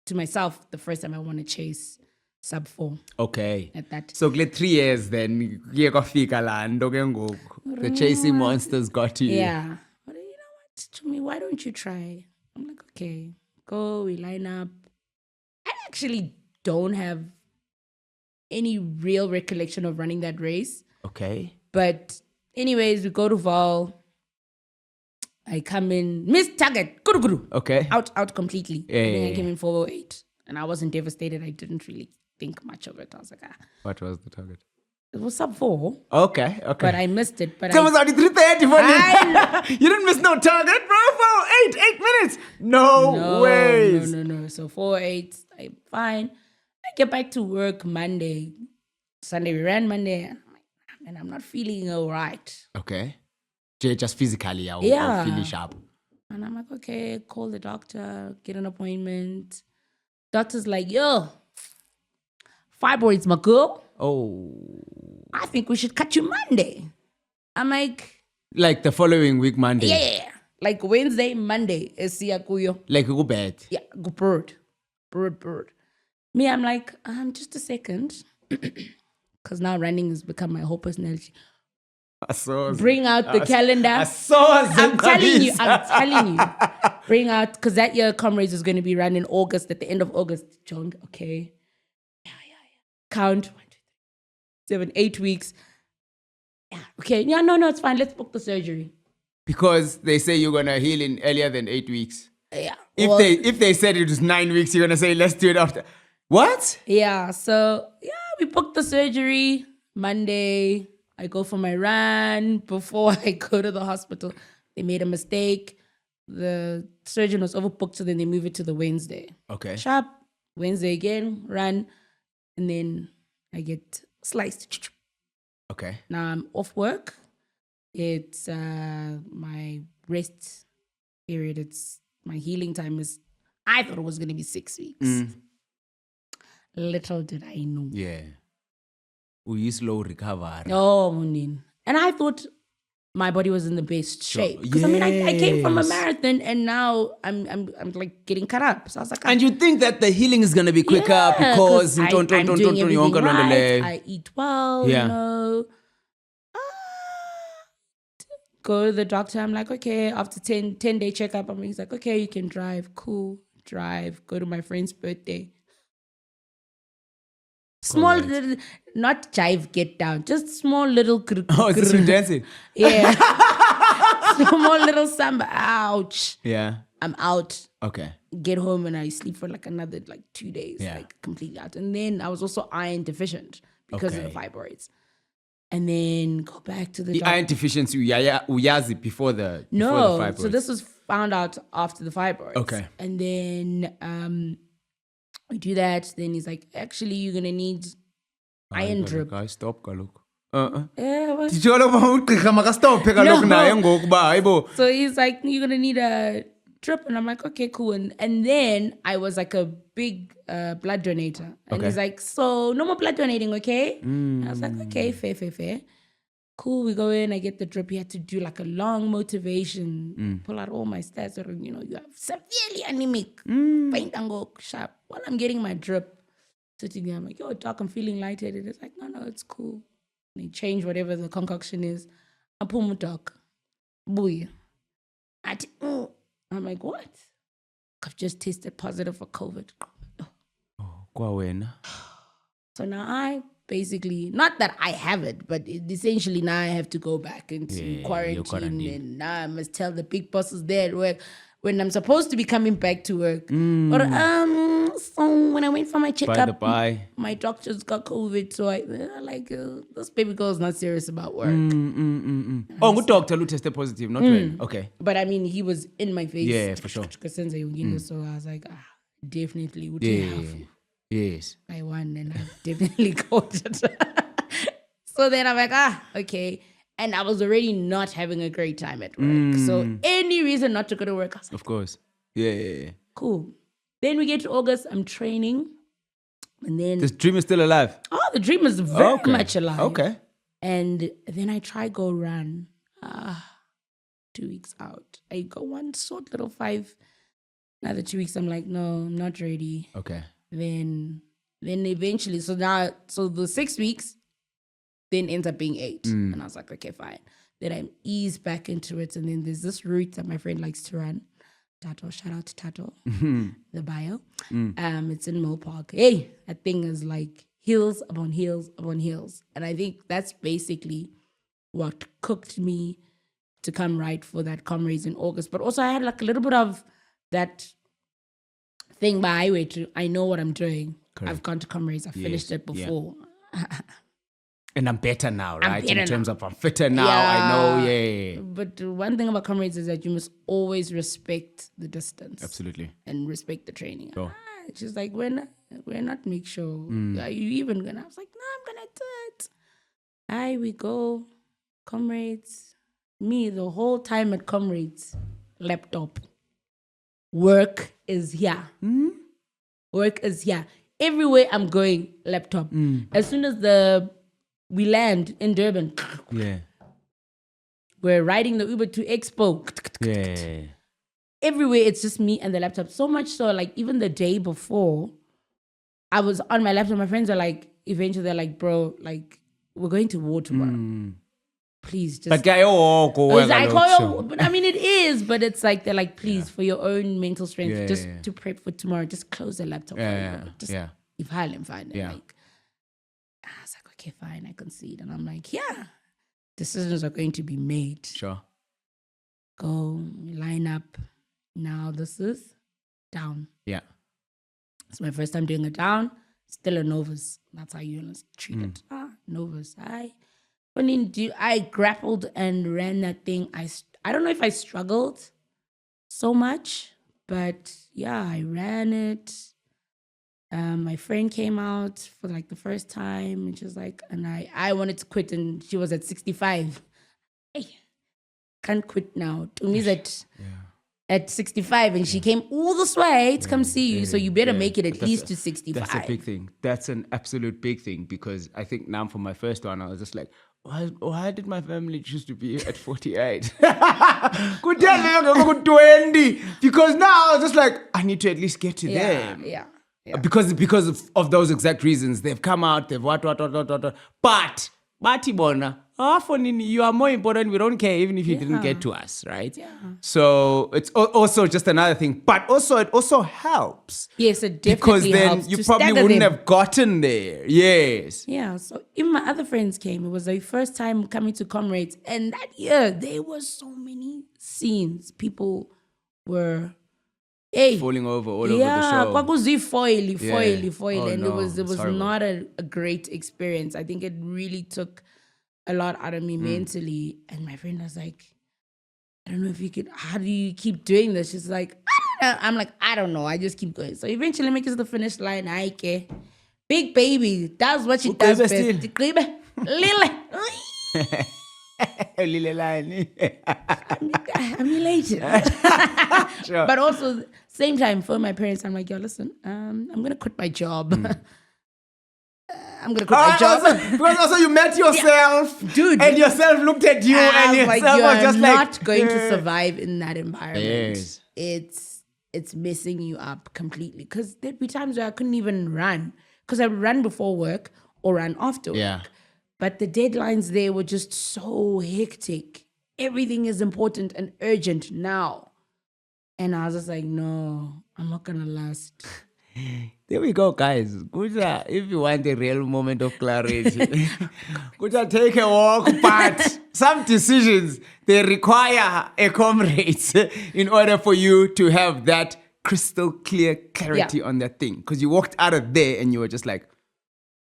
to myself, the first time I want to chase sub 4 Okay. at that. So 3 years then the chasing monsters got you. Yeah. But you know what? Chumi, why don't you try? I'm like, okay, go, we line up. I actually don't have any real recollection of running that race. Okay. But anyways, we go to Val. I come in, missed target, guru. Okay. Out completely. Yeah, I think yeah, I came in 408. And I wasn't devastated. I didn't really think much of it. I was like, What was the target? it was sub 4. Okay. But I missed it. But It was already 3:30 for I- you didn't miss no target, bro. For 8 minutes. No ways. No. So 408, I'm fine. I get back to work Monday. Sunday, we ran Monday. And I'm not feeling all right. Okay. Just physically, I'll Yeah. feel sharp. And I'm like, okay, call the doctor, get an appointment. Doctor's like, yo, fibroids, my girl. Oh. I think we should cut you Monday. I'm like, Like the following week, Monday. yeah. Like Wednesday, Monday is siyakuyo. Like go bad. Yeah, go bird. Me, I'm like, just a second. Because now running has become my whole personality. Bring out the calendar. I'm telling you. Bring out, because that year Comrades is going to be run in August, at the end of August. John, okay. Yeah. Count 1, 2, 3, 7, 8 weeks. Yeah, okay. Yeah, no, it's fine. Let's book the surgery. Because they say you're gonna heal in earlier than 8 weeks. Yeah. If they said it was 9 weeks, you're gonna say let's do it after. What? Yeah, so yeah, we booked the surgery Monday. I go for my run. Before I go to the hospital, they made a mistake. The surgeon was overbooked, so then they move it to the Wednesday. Okay. Sharp, Wednesday again, run, and then I get sliced. Okay. Now I'm off work. It's my rest period. It's my healing time is, I thought it was going to be 6 weeks. Little did I know. Yeah. We slow recover. Oh, Munin. And I thought my body was in the best shape. Because I came from a Yes. marathon and now I'm like getting cut up. So I was like, And you think that the healing is gonna be quicker yeah, because I'm doing everything right. I I eat well, Yeah. you know. Go to the doctor. I'm like, okay, after 10-day checkup, he's like, okay, you can drive. Cool, drive. Go to my friend's birthday. Small Alright. little, not jive, get down. Just small little. Oh, is this dancing? Yeah. Small little samba. Ouch. Yeah. I'm out. Okay. Get home and I sleep for like another 2 days. Yeah. Like completely out. And then I was also iron deficient because of the Okay. fibroids. And then go back to the The doctor. iron deficiency uyazi before the No. fibroids. So this was found out after the fibroids. Okay. And then we do that. Then he's like, actually, you're going to need iron drip. Guys, stop kaloku. Yeah, what? Nditsholo uba ugqirha makastophe kaloku No. naye ngoku uba hayibo. So he's like, you're going to need a drip. And I'm like, okay, cool. And then I was like a big blood donator. And Okay. he's like, so no more blood donating, okay? And I was like, okay, fair. Cool, we go in, I get the drip. He had to do like a long motivation, pull out all my stats. Or, you are severely anemic. Faint and go sharp. While I'm getting my drip, sitting there, I'm like, yo, doc, I'm feeling lightheaded. It's like, no, it's cool. And they change whatever the concoction is. I pull my doc. Boy. I'm like, what? I've just tested positive for COVID. Kwa wena. So now I basically, not that I have it, but essentially now I have to go back into quarantine, and now I must tell the big bosses there at work when I'm supposed to be coming back to work. Or so when I went for my checkup, my doctors got COVID, so this baby girl is not serious about work. Oh, good doctor who tested positive, not when. Okay. But I mean, he was in my face. Yeah, for sure. So I was like, definitely would have. Yes. I won and I definitely caught it. So then I'm like, okay. And I was already not having a great time at work. So any reason not to go to work, I was like, of course. Yeah. Cool. Then we get to August, I'm training. And then this dream is still alive. Oh, the dream is very much alive. Okay. And then I try go run 2 weeks out. I go one short little 5. Another 2 weeks, I'm like, no, I'm not ready. Okay. Then eventually, so the 6 weeks then ends up being 8. And I was like, okay, fine. Then I ease back into it. And then there's this route that my friend likes to run. Tato, shout out to Tato, the bio. It's in Mill Park. Hey, that thing is like hills upon hills upon hills. And I think that's basically what cooked me to come right for that Comrades in August. But also I had like a little bit of that thing by highway to, I know what I'm doing. Correct. I've gone to Comrades. I've finished it before. Yeah. And I'm better now, right? In terms of I'm fitter now. I know, But one thing about Comrades is that you must always respect the distance. Absolutely. And respect the training. Sure. It's just like, we're not make sure. Are you even gonna? I was like, no, I'm gonna do it. We go. Comrades. Me, the whole time at Comrades, laptop. Work is here. Work is here. Everywhere I'm going, laptop. As soon as we land in Durban, we're riding the Uber to Expo. Everywhere it's just me and the laptop. So much so, like even the day before, I was on my laptop. My friends are like, eventually they're like, bro, like we're going to war tomorrow. Please just. But I mean, it is, but it's like they're like, please, for your own mental strength, to prep for tomorrow, just close the laptop. If I'm fine. Like, I was like, okay, fine, I concede, and I'm like, decisions are going to be made. Sure. Go line up. Now this is down. Yeah. It's my first time doing it down. Still a novice. That's how you treat it. Novice. I grappled and ran that thing. I don't know if I struggled so much, but I ran it. My friend came out for like the first time, and she was like, and I wanted to quit, and she was at 65. Hey, can't quit now. To me, at 65, and she came all this way to come see you, so you better make it at least to 65. That's a big thing. That's an absolute big thing, because I think now for my first one, I was just like, why did my family choose to be at 48? Could tell me I'm 20, because now I was just like, I need to at least get to them. Yeah. Because of those exact reasons, they've come out, they've what. But Batibona, you are more important. We don't care even if you didn't get to us, right? Yeah. So it's also just another thing. But also it also helps. Yes, it definitely because then helps. You probably wouldn't have gotten there. Yes. Yeah. So even my other friends came. It was their first time coming to Comrades, and that year there were so many scenes. People were falling over all over the show. Foil. And it was horrible. Not a great experience. I think it really took a lot out of me mentally. And my friend was like, I don't know if you could, how do you keep doing this? She's like, I don't know. I'm like, I don't know. I just keep going. So eventually make it to the finish line. Big baby does what she does best. I'm elated. Sure. But also, same time, for my parents, I'm like, yo, listen, I'm going to quit my job. I'm going to quit my job. Because also you met yourself. Dude. And yourself looked at you and yourself was just like... You're not going to survive in that environment. Yes. It's messing you up completely. Because there'd be times where I couldn't even run. Because I would run before work or run after work. Yeah. But the deadlines there were just so hectic. Everything is important and urgent now. And I was just like, no, I'm not gonna last. There we go, guys. Kuja, if you want a real moment of clarity, Kuja, take a walk, but some decisions, they require a comrade in order for you to have that crystal clear clarity on that thing. Because you walked out of there and you were just like,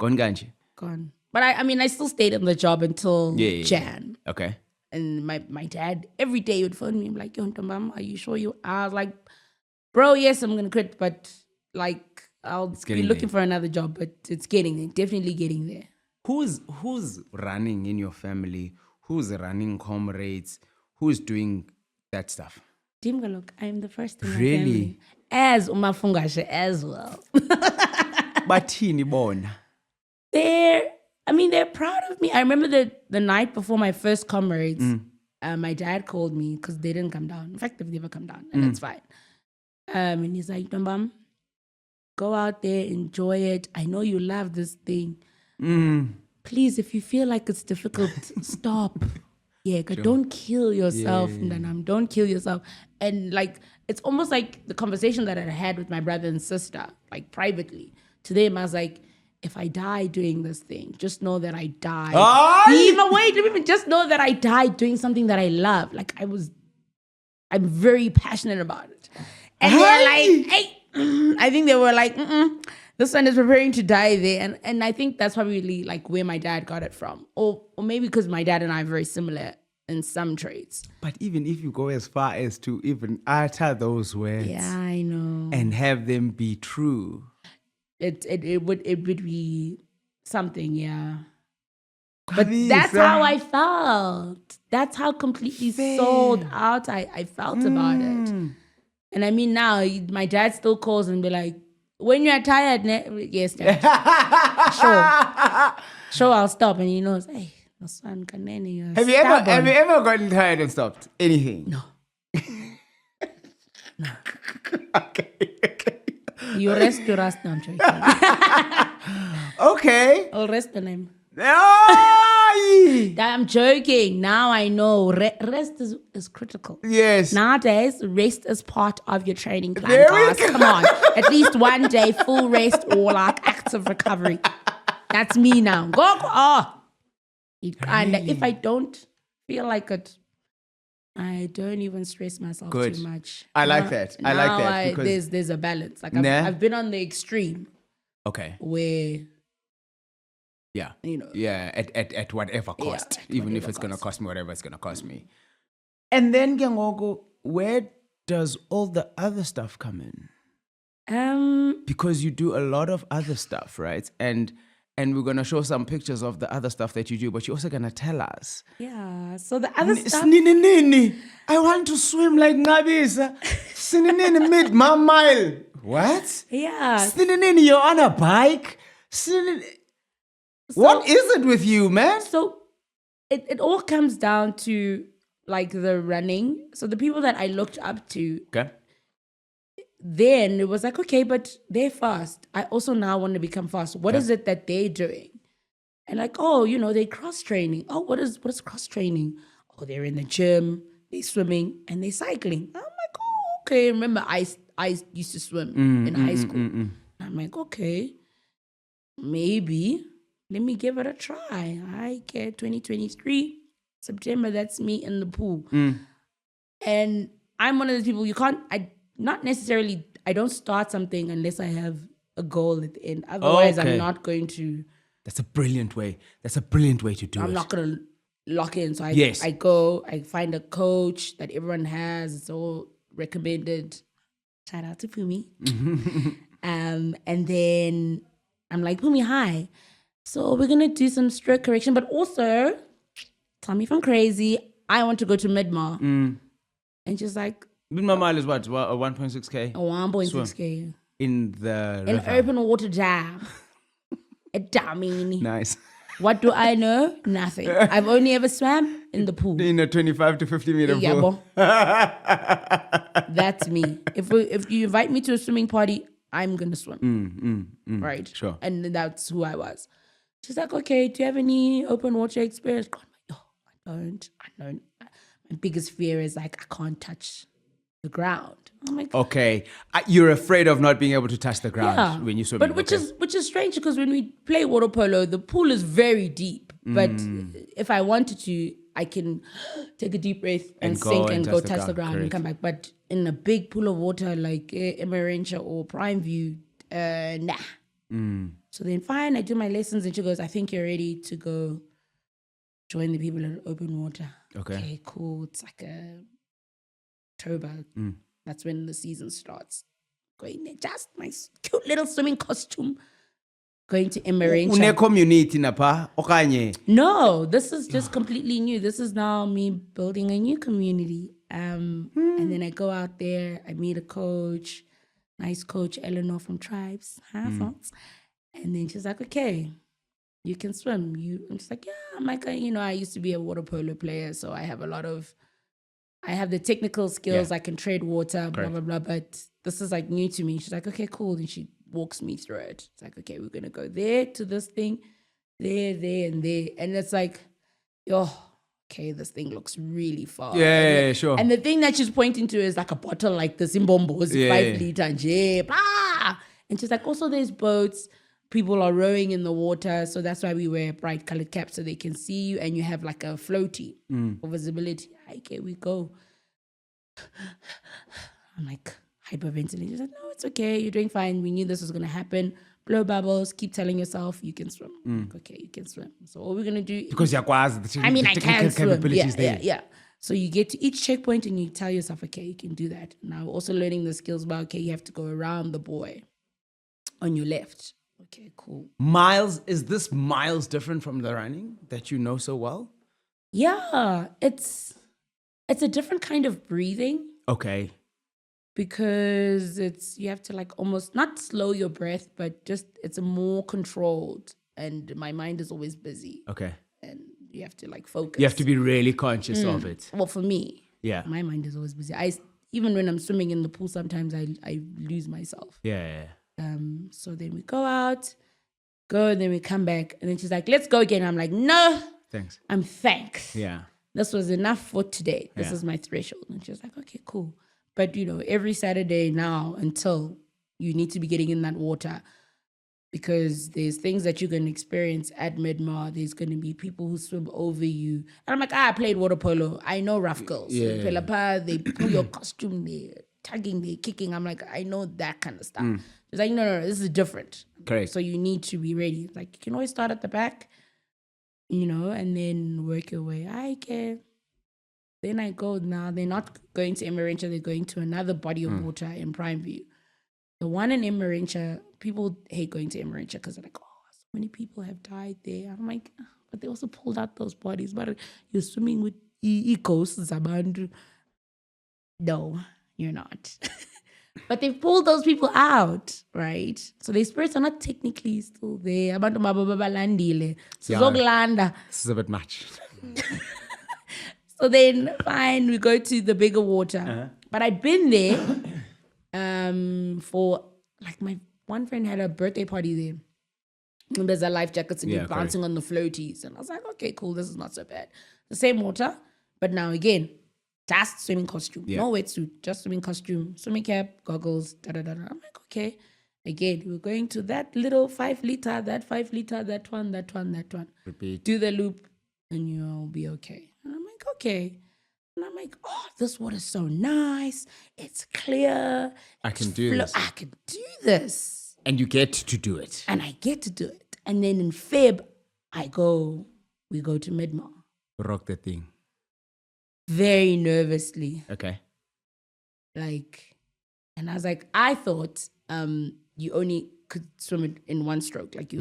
gone ganji. Gone. But I mean, I still stayed in the job until Jan. Okay. And my dad, every day would phone me, like, yo, Ntombam, are you sure you? I was like, bro, yes, I'm going to quit, but like, I'll be looking for another job, but it's getting there, definitely getting there. Who's running in your family? Who's running comrades? Who's doing that stuff? Dimga, look, I'm the first in my Really? family. As Umafungashe as well. Bathini bona. They're proud of me. I remember the night before my first comrades, my dad called me because they didn't come down. In fact, they've never come down, and that's fine. And he's like, Ntombam, go out there, enjoy it. I know you love this thing. Please, if you feel like it's difficult, stop. Yeah, don't kill yourself, Ndanam. Don't kill yourself. And like, it's almost like the conversation that I had with my brother and sister, like privately. To them, I was like, if I die doing this thing, just know that I died. Let me just know that I died doing something that I love. Like I'm very passionate about it. And they're like, hey, I think they were like, this one is preparing to die there. And I think that's probably like where my dad got it from. Or maybe because my dad and I are very similar in some traits. But even if you go as far as to even utter those words. Yeah, I know. And have them be true. It would be something, yeah. But that's how I felt. That's how completely sold out I felt about it. And I mean, now my dad still calls and be like, when you're tired, yes, Dad. Sure, I'll stop. And he knows, hey, son, Kanene, have you ever gotten tired and stopped anything? No. Okay. You rest to rest now, I'm joking. Okay. I'll rest on him. Oh, I'm joking. Now I know rest is critical. yes. Nowadays, rest is part of your training plan, guys. Come on. At least one day, full rest or like active recovery. That's me now. Go. And if I don't feel like it, I don't even stress myself too much. I like that. I like that. Because there's a balance. Like I've been on the extreme. Okay. Where, yeah, at whatever cost, even if it's gonna cost me whatever it's gonna cost me. And then Gengogo, where does all the other stuff come in? Because you do a lot of other stuff, right? And we're gonna show some pictures of the other stuff that you do, but you're also gonna tell us. Yeah. So the other stuff. Nini, I want to swim like Nabisa. Sinini mid mile. What? Yeah. Sinini, you're on a bike. What is it with you, man? So it all comes down to like the running. So the people that I looked up to. Okay. Then it was like, okay, but they're fast. I also now want to become fast. What is it that they're doing? And like, oh, they cross training. Oh, what is cross training? Oh, they're in the gym, they're swimming, and they're cycling. I'm like, oh, okay. Remember, I used to swim in high school. I'm like, okay, maybe let me give it a try. I get 2023 September. That's me in the pool, and I'm one of those people I don't start something unless I have a goal at the end. Otherwise, I'm not going to. That's a brilliant way. That's a brilliant way to do it. I'm not going to lock in. So I go, I find a coach that everyone has. It's all recommended. Shout out to Pumi. And then I'm like, Pumi, hi. So we're going to do some stroke correction, but also, tell me if I'm crazy. I want to go to Midmar. And she's like, Midmar mile is what? 1.6K? 1.6K. In the river. An open water dam. A damini. Nice. What do I know? Nothing. I've only ever swam in the pool. In a 25 to 50 meter pool. That's me. If you invite me to a swimming party, I'm going to swim. Right? Sure. And that's who I was. She's like, okay, do you have any open water experience? God, I don't. My biggest fear is like, I can't touch the ground. I'm like, Okay. You're afraid of not being able to touch the ground yeah. when you swim. But which is strange because when we play water polo, the pool is very deep. But if I wanted to, I can take a deep breath and sink and go touch the ground and come back. But in a big pool of water like Emmarentia or Prime View, nah. So then fine, I do my lessons and she goes, I think you're ready to go join the people at open water. Okay, cool. It's like October. That's when the season starts. Going there, just my cute little swimming costume. Going to Emmarentia. Une community napa okanye. No, this is just completely new. This is now me building a new community. And then I go out there, I meet a coach, nice coach, Eleanor from Tribes. France. And then she's like, okay, you can swim. I'm just like, yeah. I'm like, I used to be a water polo player, so I have I have the technical skills. I can trade water, blah, blah, blah. But this is like new to me. She's like, okay, cool. And she walks me through it. It's like, okay, we're going to go there to this thing, there, and there. And it's like, okay, this thing looks really far. Yeah, sure. And the thing that she's pointing to is like a bottle like this in Bombos, 5 liter, blah. And she's like, also there's boats. People are rowing in the water. So that's why we wear bright colored caps so they can see you. And you have like a floaty for visibility. Okay, we go. I'm like hyperventilating. She's like, no, it's okay. You're doing fine. We knew this was going to happen. Blow bubbles. Keep telling yourself you can swim. Like, okay, you can swim. So what we're going to do... Because you're I can swim. Yeah. So you get to each checkpoint and you tell yourself, okay, you can do that. Now also learning the skills about, okay, you have to go around the buoy on your left. Okay, cool. Miles, is this miles different from the running that you know so well? Yeah, it's a different kind of breathing. Okay. Because you have to like almost not slow your breath, but just it's a more controlled. And my mind is always busy. Okay. And you have to like focus. You have to be really conscious of it. Well, for me, yeah, my mind is always busy. Even when I'm swimming in the pool, sometimes I lose myself. Yeah. So then we go out, and then we come back. And then she's like, let's go again. I'm like, no. Thanks. Thanks. Yeah. This was enough for today. This is my threshold. And she's like, okay, cool. But, every Saturday now until you need to be getting in that water because there's things that you're going to experience at Midmar. There's going to be people who swim over you. And I'm like, I played water polo. I know rough girls. Yeah. They pull your costume, they're tugging, they're kicking. I'm like, I know that kind of stuff. She's like, no, this is different. Correct. So you need to be ready. Like, you can always start at the back, and then work your way. I can. Then I go now. They're not going to Emmarentia. They're going to another body of water in Prime View. The one in Emmarentia, people hate going to Emmarentia because they're like, oh, so many people have died there. I'm like, but they also pulled out those bodies. But you're swimming with ghosts, Zabandu. No, you're not. But they've pulled those people out, right? So their spirits are not technically still there. This is a bit much. So then, fine, we go to the bigger water. But I'd been there for, like, my one friend had a birthday party there. And there's a life jackets and you're bouncing on the floaties. And I was like, okay, cool, this is not so bad. The same water, but now again, just swimming costume. No wetsuit, just swimming costume, swimming cap, goggles, da-da-da-da. I'm like, okay. Again, we're going to that little 5 liter, that 5 liter, that one. Repeat. Do the loop and you'll be okay. And I'm like, okay. And I'm like, oh, this water's so nice. It's clear. I can do this. I can do this. And you get to do it. And I get to do it. And then in Feb, we go to Midmar. Rock the thing. Very nervously. Okay. And I was like, I thought you only could swim it in one stroke. Like you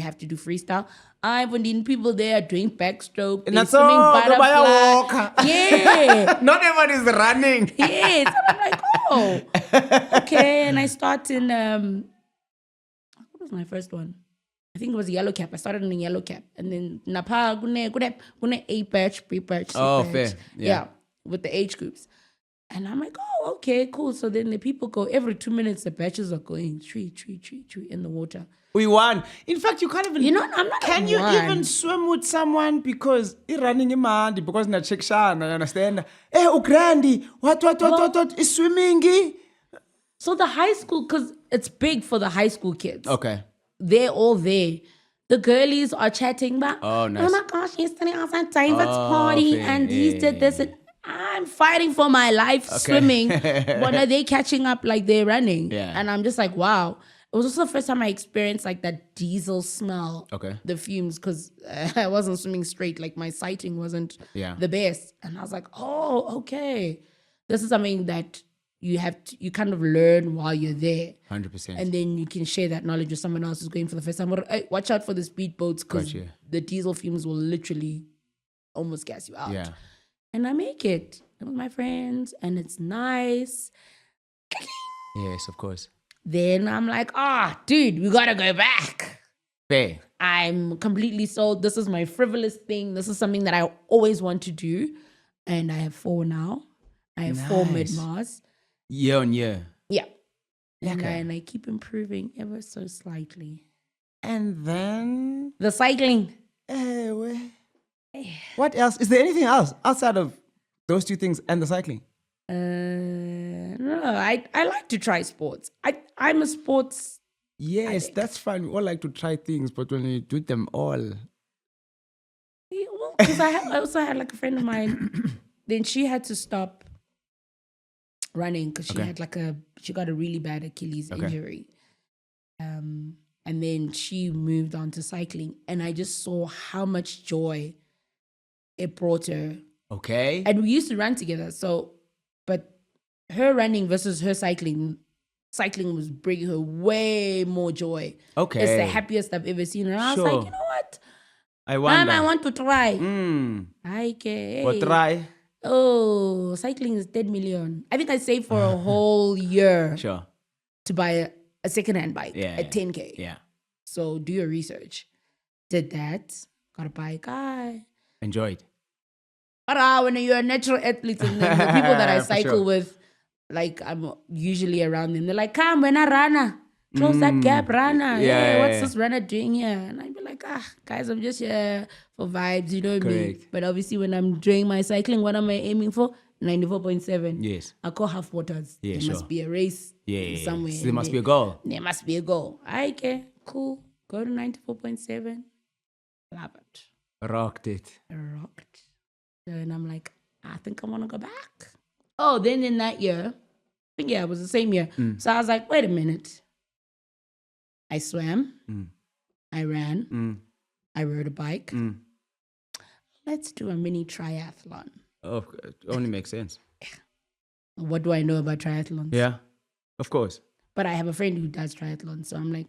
have to do freestyle. I've seen people there doing backstroke. They're swimming butterfly. Yeah. Not everyone is running. Yes. And I'm like, oh, okay. And I start in, what was my first one? I think it was yellow cap. I started in a yellow cap. And then Napa, gune A batch, B batch, C Oh, batch. fair. Yeah. With the age groups. And I'm like, oh, okay, cool. So then the people go, every 2 minutes, the batches are going, tree, in the water. We won. In fact, you can't even. You know, I'm not Can a you one. even swim with someone because you're running in Mandi because na chekshana, you understand? Eh, ugrandi, what, is swimming? So the high school, because it's big for the high school kids. Okay. They're all there. The girlies are chatting about, Oh, nice. oh my gosh, yesterday I was at David's party fair. and he did this. And I'm fighting for my life swimming. But are they catching up like they're running? Yeah. And I'm just like, wow. It was also the first time I experienced like that diesel smell. Okay. The fumes, because I wasn't swimming straight. Like my sighting wasn't the best. And I was like, oh, okay. This is something that you kind of learn while you're there. 100%. And then you can share that knowledge with someone else who's going for the first time. But hey, watch out for the speedboats because the diesel fumes will literally almost gas you out. Yeah. And I make it with my friends and it's nice. Yes, of course. Then I'm like, dude, we gotta go back. Fair. I'm completely sold. This is my frivolous thing. This is something that I always want to do. And I have 4 now. I have 4 mid-Mars. Year on year. Yeah. Okay. And I keep improving ever so slightly. And then The cycling. what else? Is there anything else outside of those 2 things and the cycling? No, I like to try sports. I'm a sports. Yes, that's fine. We all like to try things, but when you do them all. Well, because I also had like a friend of mine. Then she had to stop running because she got a really bad Achilles injury. And then she moved on to cycling, and I just saw how much joy it brought her. Okay. And we used to run together. So, but her running versus her cycling was bringing her way more joy. Okay. It's the happiest I've ever seen her. And I was like, you know what? I wonder. I want to try. Okay. What try? Oh, cycling is 10 million. I think I saved for a whole year to buy a second-hand bike at 10K. Yeah. So do your research. Did that. Got a bike. Enjoyed. But when you're a natural athlete and then the people that I cycle with, like I'm usually around them, they're like, come, when I run, close that gap, runner. What's this runner doing here? And I'd be like, guys, I'm just here for vibes, you know me. But obviously when I'm doing my cycling, what am I aiming for? 94.7. Yes. I call half waters. Yeah, there must be a race somewhere. So there must be a goal. There must be a goal. Okay, cool. Go to 94.7. Love it. Rocked it. Rocked. And I'm like, I think I want to go back. Oh, then in that year, I think, it was the same year. So I was like, wait a minute. I swam. I ran. I rode a bike. Let's do a mini triathlon. Oh, it only makes sense. What do I know about triathlons? Yeah, of course. But I have a friend who does triathlons. So I'm like,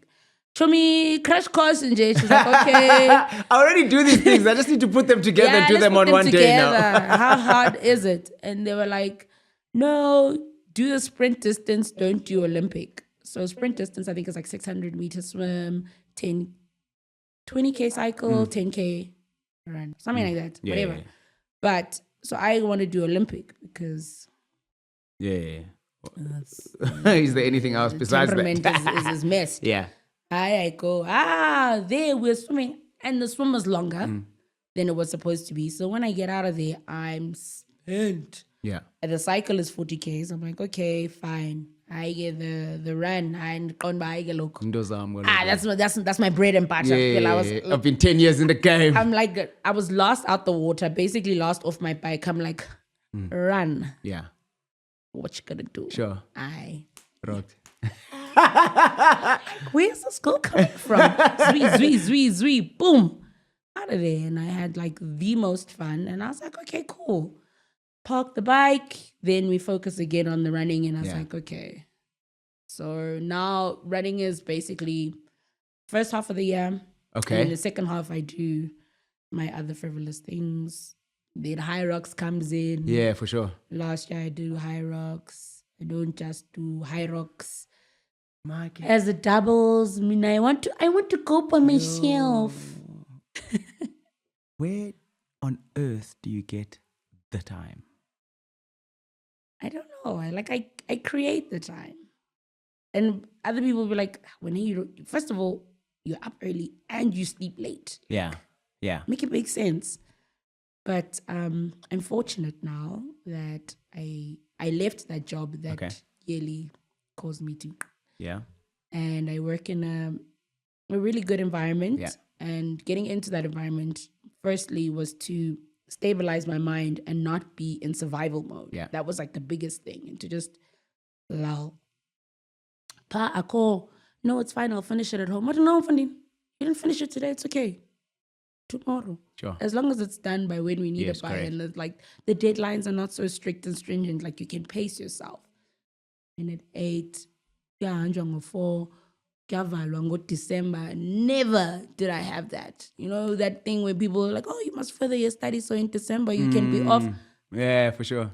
show me crash course. And she's like, okay. I already do these things. I just need to put them together and do them on one day now. How hard is it? And they were like, no, do the sprint distance, don't do Olympic. So sprint distance, I think, is like 600 meter swim, 20K cycle, 10K run, something like that, whatever. But so I want to do Olympic because... Is there anything else besides that? Temperament is messed. Yeah. I go, there we're swimming. And the swim was longer than it was supposed to be. So when I get out of there, I'm spent. Yeah. And the cycle is 40Ks. I'm like, okay, fine. I get the run. I'm going by look. That's my bread and butter. I've been 10 years in the game. I'm like, I was lost out the water, basically lost off my bike. I'm like, run. Yeah. What you gonna do? Sure. I rocked. Where's this girl coming from? Zwee, boom. Out of there. And I had like the most fun. And I was like, okay, cool. Park the bike. Then we focus again on the running. And I was like, okay. So now running is basically first half of the year. Okay. And in the second half, I do my other frivolous things. Then High Rocks comes in. Yeah, for sure. Last year I do High Rocks. I don't just do High Rocks. As a doubles, I mean, I want to go by myself. Where on earth do you get the time? I don't know. I create the time. And other people will be like, when you first of all, you're up early and you sleep late. Yeah. Yeah. Make it make sense. But I'm fortunate now that I left that job that yearly caused me to. Yeah. And I work in a really good environment. Yeah. And getting into that environment, firstly, was to stabilize my mind and not be in survival mode. Yeah. That was like the biggest thing. And to just lull. Pa, I call, no, it's fine, I'll finish it at home. I don't know, Funding. You didn't finish it today, it's okay. Tomorrow. Sure. As long as it's done by when we need Yes, it by. correct. And it's like the deadlines are not so strict and stringent. Like you can pace yourself. And at 8, yeah, 4, December. Never did I have that. You know, that thing where people are like, oh, you must further your studies so in December you can be off. Yeah, for sure.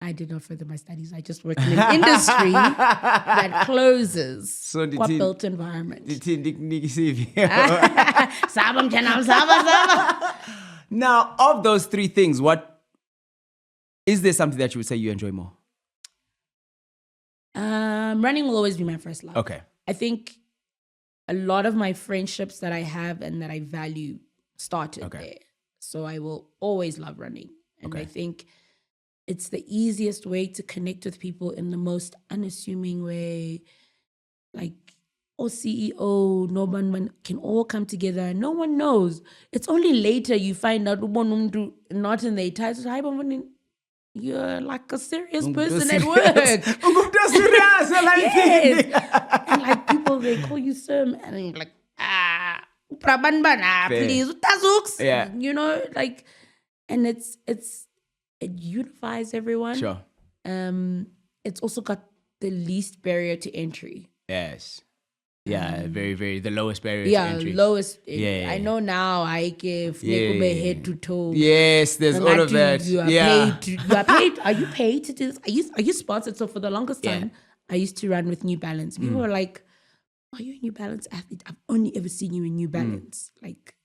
I did not further my studies. I just worked in an industry that closes. So Kwa built environment. Now, of those 3 things, what is there something that you would say you enjoy more? Running will always be my first love. Okay. I think a lot of my friendships that I have and that I value started there. So I will always love running. And I think it's the easiest way to connect with people in the most unassuming way. Like, CEO, no one can all come together. No one knows. It's only later you find out not in the title. You're like a serious person at work. Yes. And like people, they call you sir, and you're like, please, Yeah. You know, like, and it unifies everyone. Sure. It's also got the least barrier to entry. Yes. Yeah, very, very, the lowest barrier to Yeah, entry. lowest. Yeah. I know now. I give Yeah. head to toe. Yes, there's And all like of that. You are paid. You are paid. Are you paid to do this? Are you sponsored? So for the longest time, I used to run with New Balance. People were like, "Are you a New Balance athlete? I've only ever seen you in New Balance." Like,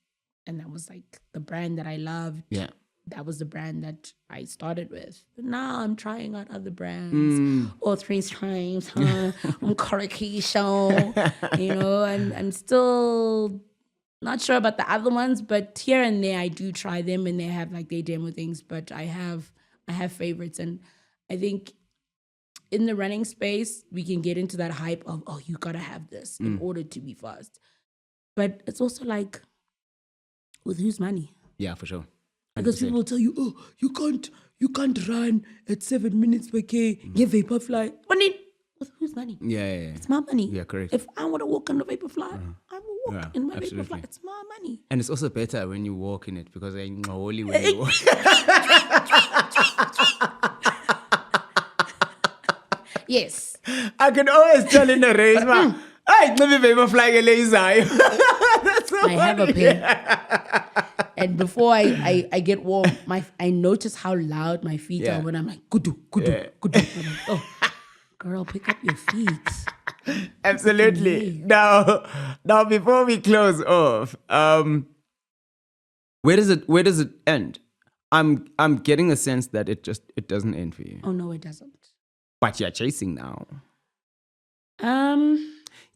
and that was like the brand that I loved. Yeah. That was the brand that I started with. But now I'm trying out other brands. All 3 times, I'm Koriki show, you know, and I'm still not sure about the other ones, but here and there I do try them and they have like they demo things, but I have favorites. And I think in the running space, we can get into that hype of, oh, you gotta have this in order to be fast. But it's also like, with whose money? Yeah, for sure. 100%. Because people will tell you, oh, you can't run at 7 minutes per K, get Vaporfly. With whose money? Yeah. It's my money. Yeah, correct. If I want to walk on the Vaporfly, I will walk in my absolutely. Vaporfly. It's my money. And it's also better when you walk in it because I know only when you walk. Yes. I can always tell in the race, man. Hey, let me be flying a laser. That's so I have a funny. pain. And before I get warm, I notice how loud my feet are when I'm like, kudu. I'm like, oh, girl, pick up your feet. Absolutely. Now, before we close off, where does it end? I'm getting a sense that it doesn't end for you. Oh no, it doesn't. But you're chasing now.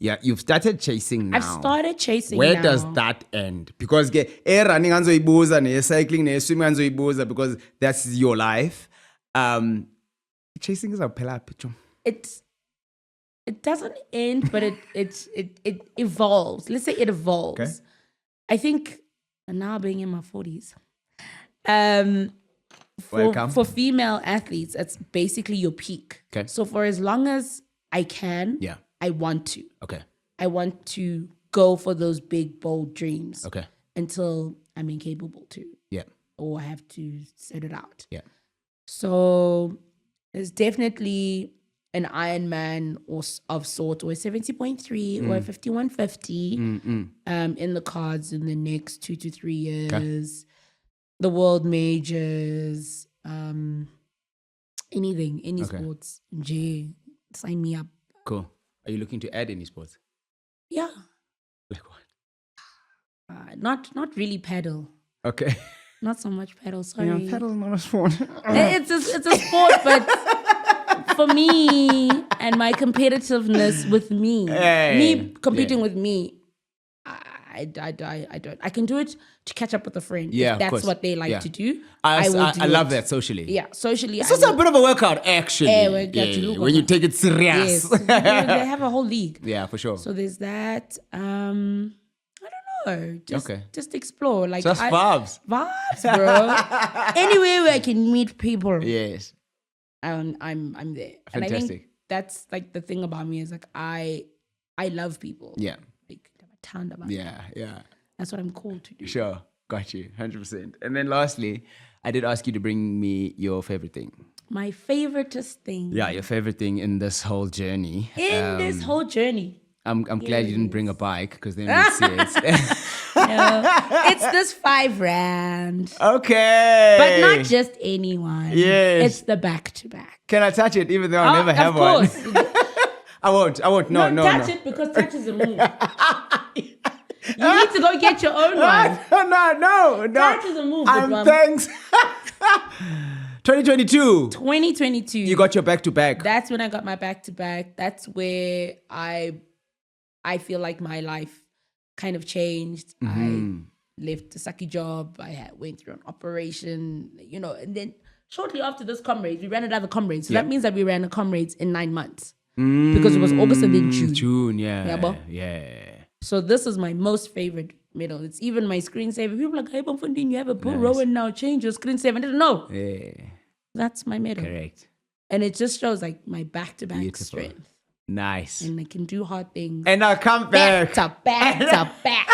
Yeah, you've started chasing now. I've started chasing Where now. does that end? Because running and cycling and swimming because that's your life. Chasing is a pela picture. It doesn't end, but it evolves. Let's say it evolves. Okay. I think now being in my 40s, Welcome. for female athletes, it's basically your peak. Okay. So for as long as I can, Yeah. I want to. Okay. I want to go for those big, bold dreams. Okay. Until I'm incapable to. Yeah. Or I have to set it out. Yeah. So there's definitely an Ironman of sort, or a 70.3 or a 5150 in the cards in the next 2 to 3 years. Okay. The world majors, anything, any sports. Sign me up. Cool. Are you looking to add any sports? Yeah. Like what? Not really paddle. Okay. Not so much paddle. Sorry. Yeah, paddle not a sport. It's a sport, but for me and my competitiveness with me, me competing with me, I don't. I can do it to catch up with a friend. Yeah, if of that's course. what they like Yeah. to do. I will do love it. that socially. Yeah, socially. It's also a bit of a workout, actually. When you take it serious. Yes, they have a whole league. Yeah, for sure. So there's that. I don't know. Just explore. Like Just vibes. Vibes, bro. Anywhere where I can meet people. Yes. I'm there. And I Fantastic. think that's like the thing about me is like I love people. Yeah. Like town about Yeah. That's what I'm called to do. Sure. Got you. 100%. And then lastly, I did ask you to bring me your favorite thing. My favoriteest thing. Yeah, your favorite thing in this whole journey. In this whole journey. I'm glad you didn't bring a bike because then we'd see it. No, it's this 5 rand. Okay. But not just anyone. Yes. It's the back-to-back. Can I touch it even though I never have one? Of course. I won't. No. Touch it because touch is a move. You need to go get your own one. No. Touch is a move. Thanks. 2022. 2022. You got your back-to-back. That's when I got my back-to-back. That's where I feel like my life kind of changed. I left a sucky job. I went through an operation, and then shortly after this comrades, we ran another comrades. So that means that we ran a comrades in 9 months. Because it was August and then June. June, yeah. So this is my most favorite medal. It's even my screensaver. People are like, hey, Bamfundin, you have a poor Rowan now. Change your screensaver. I didn't know. Yeah. That's my medal. Correct. And it just shows like my back-to-back Beautiful. strength. Nice. And I can do hard things. And I'll come back. Back to back.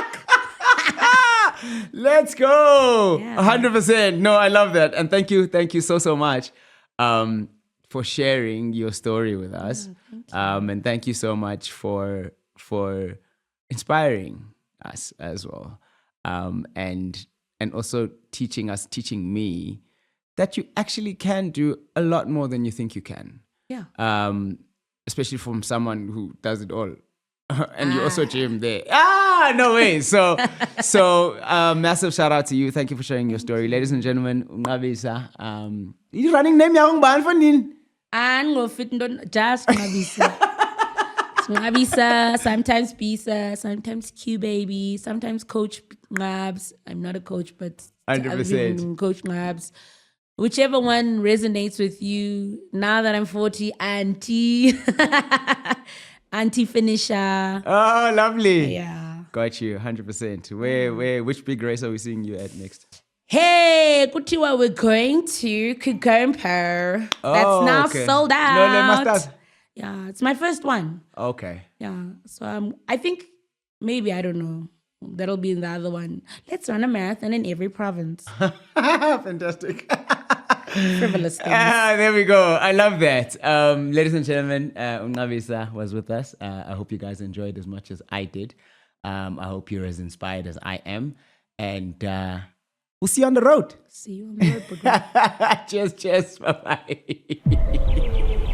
Let's go. Yeah. 100%. No, I love that. And thank you so much for sharing your story with us. Thank you. And thank you so much for inspiring us as well. And also teaching me that you actually can do a lot more than you think you can. Yeah. Especially from someone who does it all. And you also gym there. No way. So massive shout out to you. Thank you for sharing your story. Ladies and gentlemen, Ngabisa. You running name yang ban fundin? And go fit just Ngabisa. Ngabisa, sometimes Bisa, sometimes Q baby, sometimes Coach Ngabs. I'm not a coach, but 100%. Coach Ngabs. Whichever one resonates with you. Now that I'm 40, auntie finisher. Oh, lovely. Yeah. Got you, 100%. Which big race are we seeing you at next? Hey, Kutiwa, we're going to Kukumpo. That's now sold out. No, le masters. Yeah, it's my first one. Okay. Yeah, so I think maybe, I don't know, that'll be the other one. Let's run a marathon in every province. Fantastic. Frivolous things. There we go. I love that. Ladies and gentlemen, Ungabisa was with us. I hope you guys enjoyed as much as I did. I hope you're as inspired as I am. And we'll see you on the road. See you on the road, Cheers. Cheers. Bye-bye.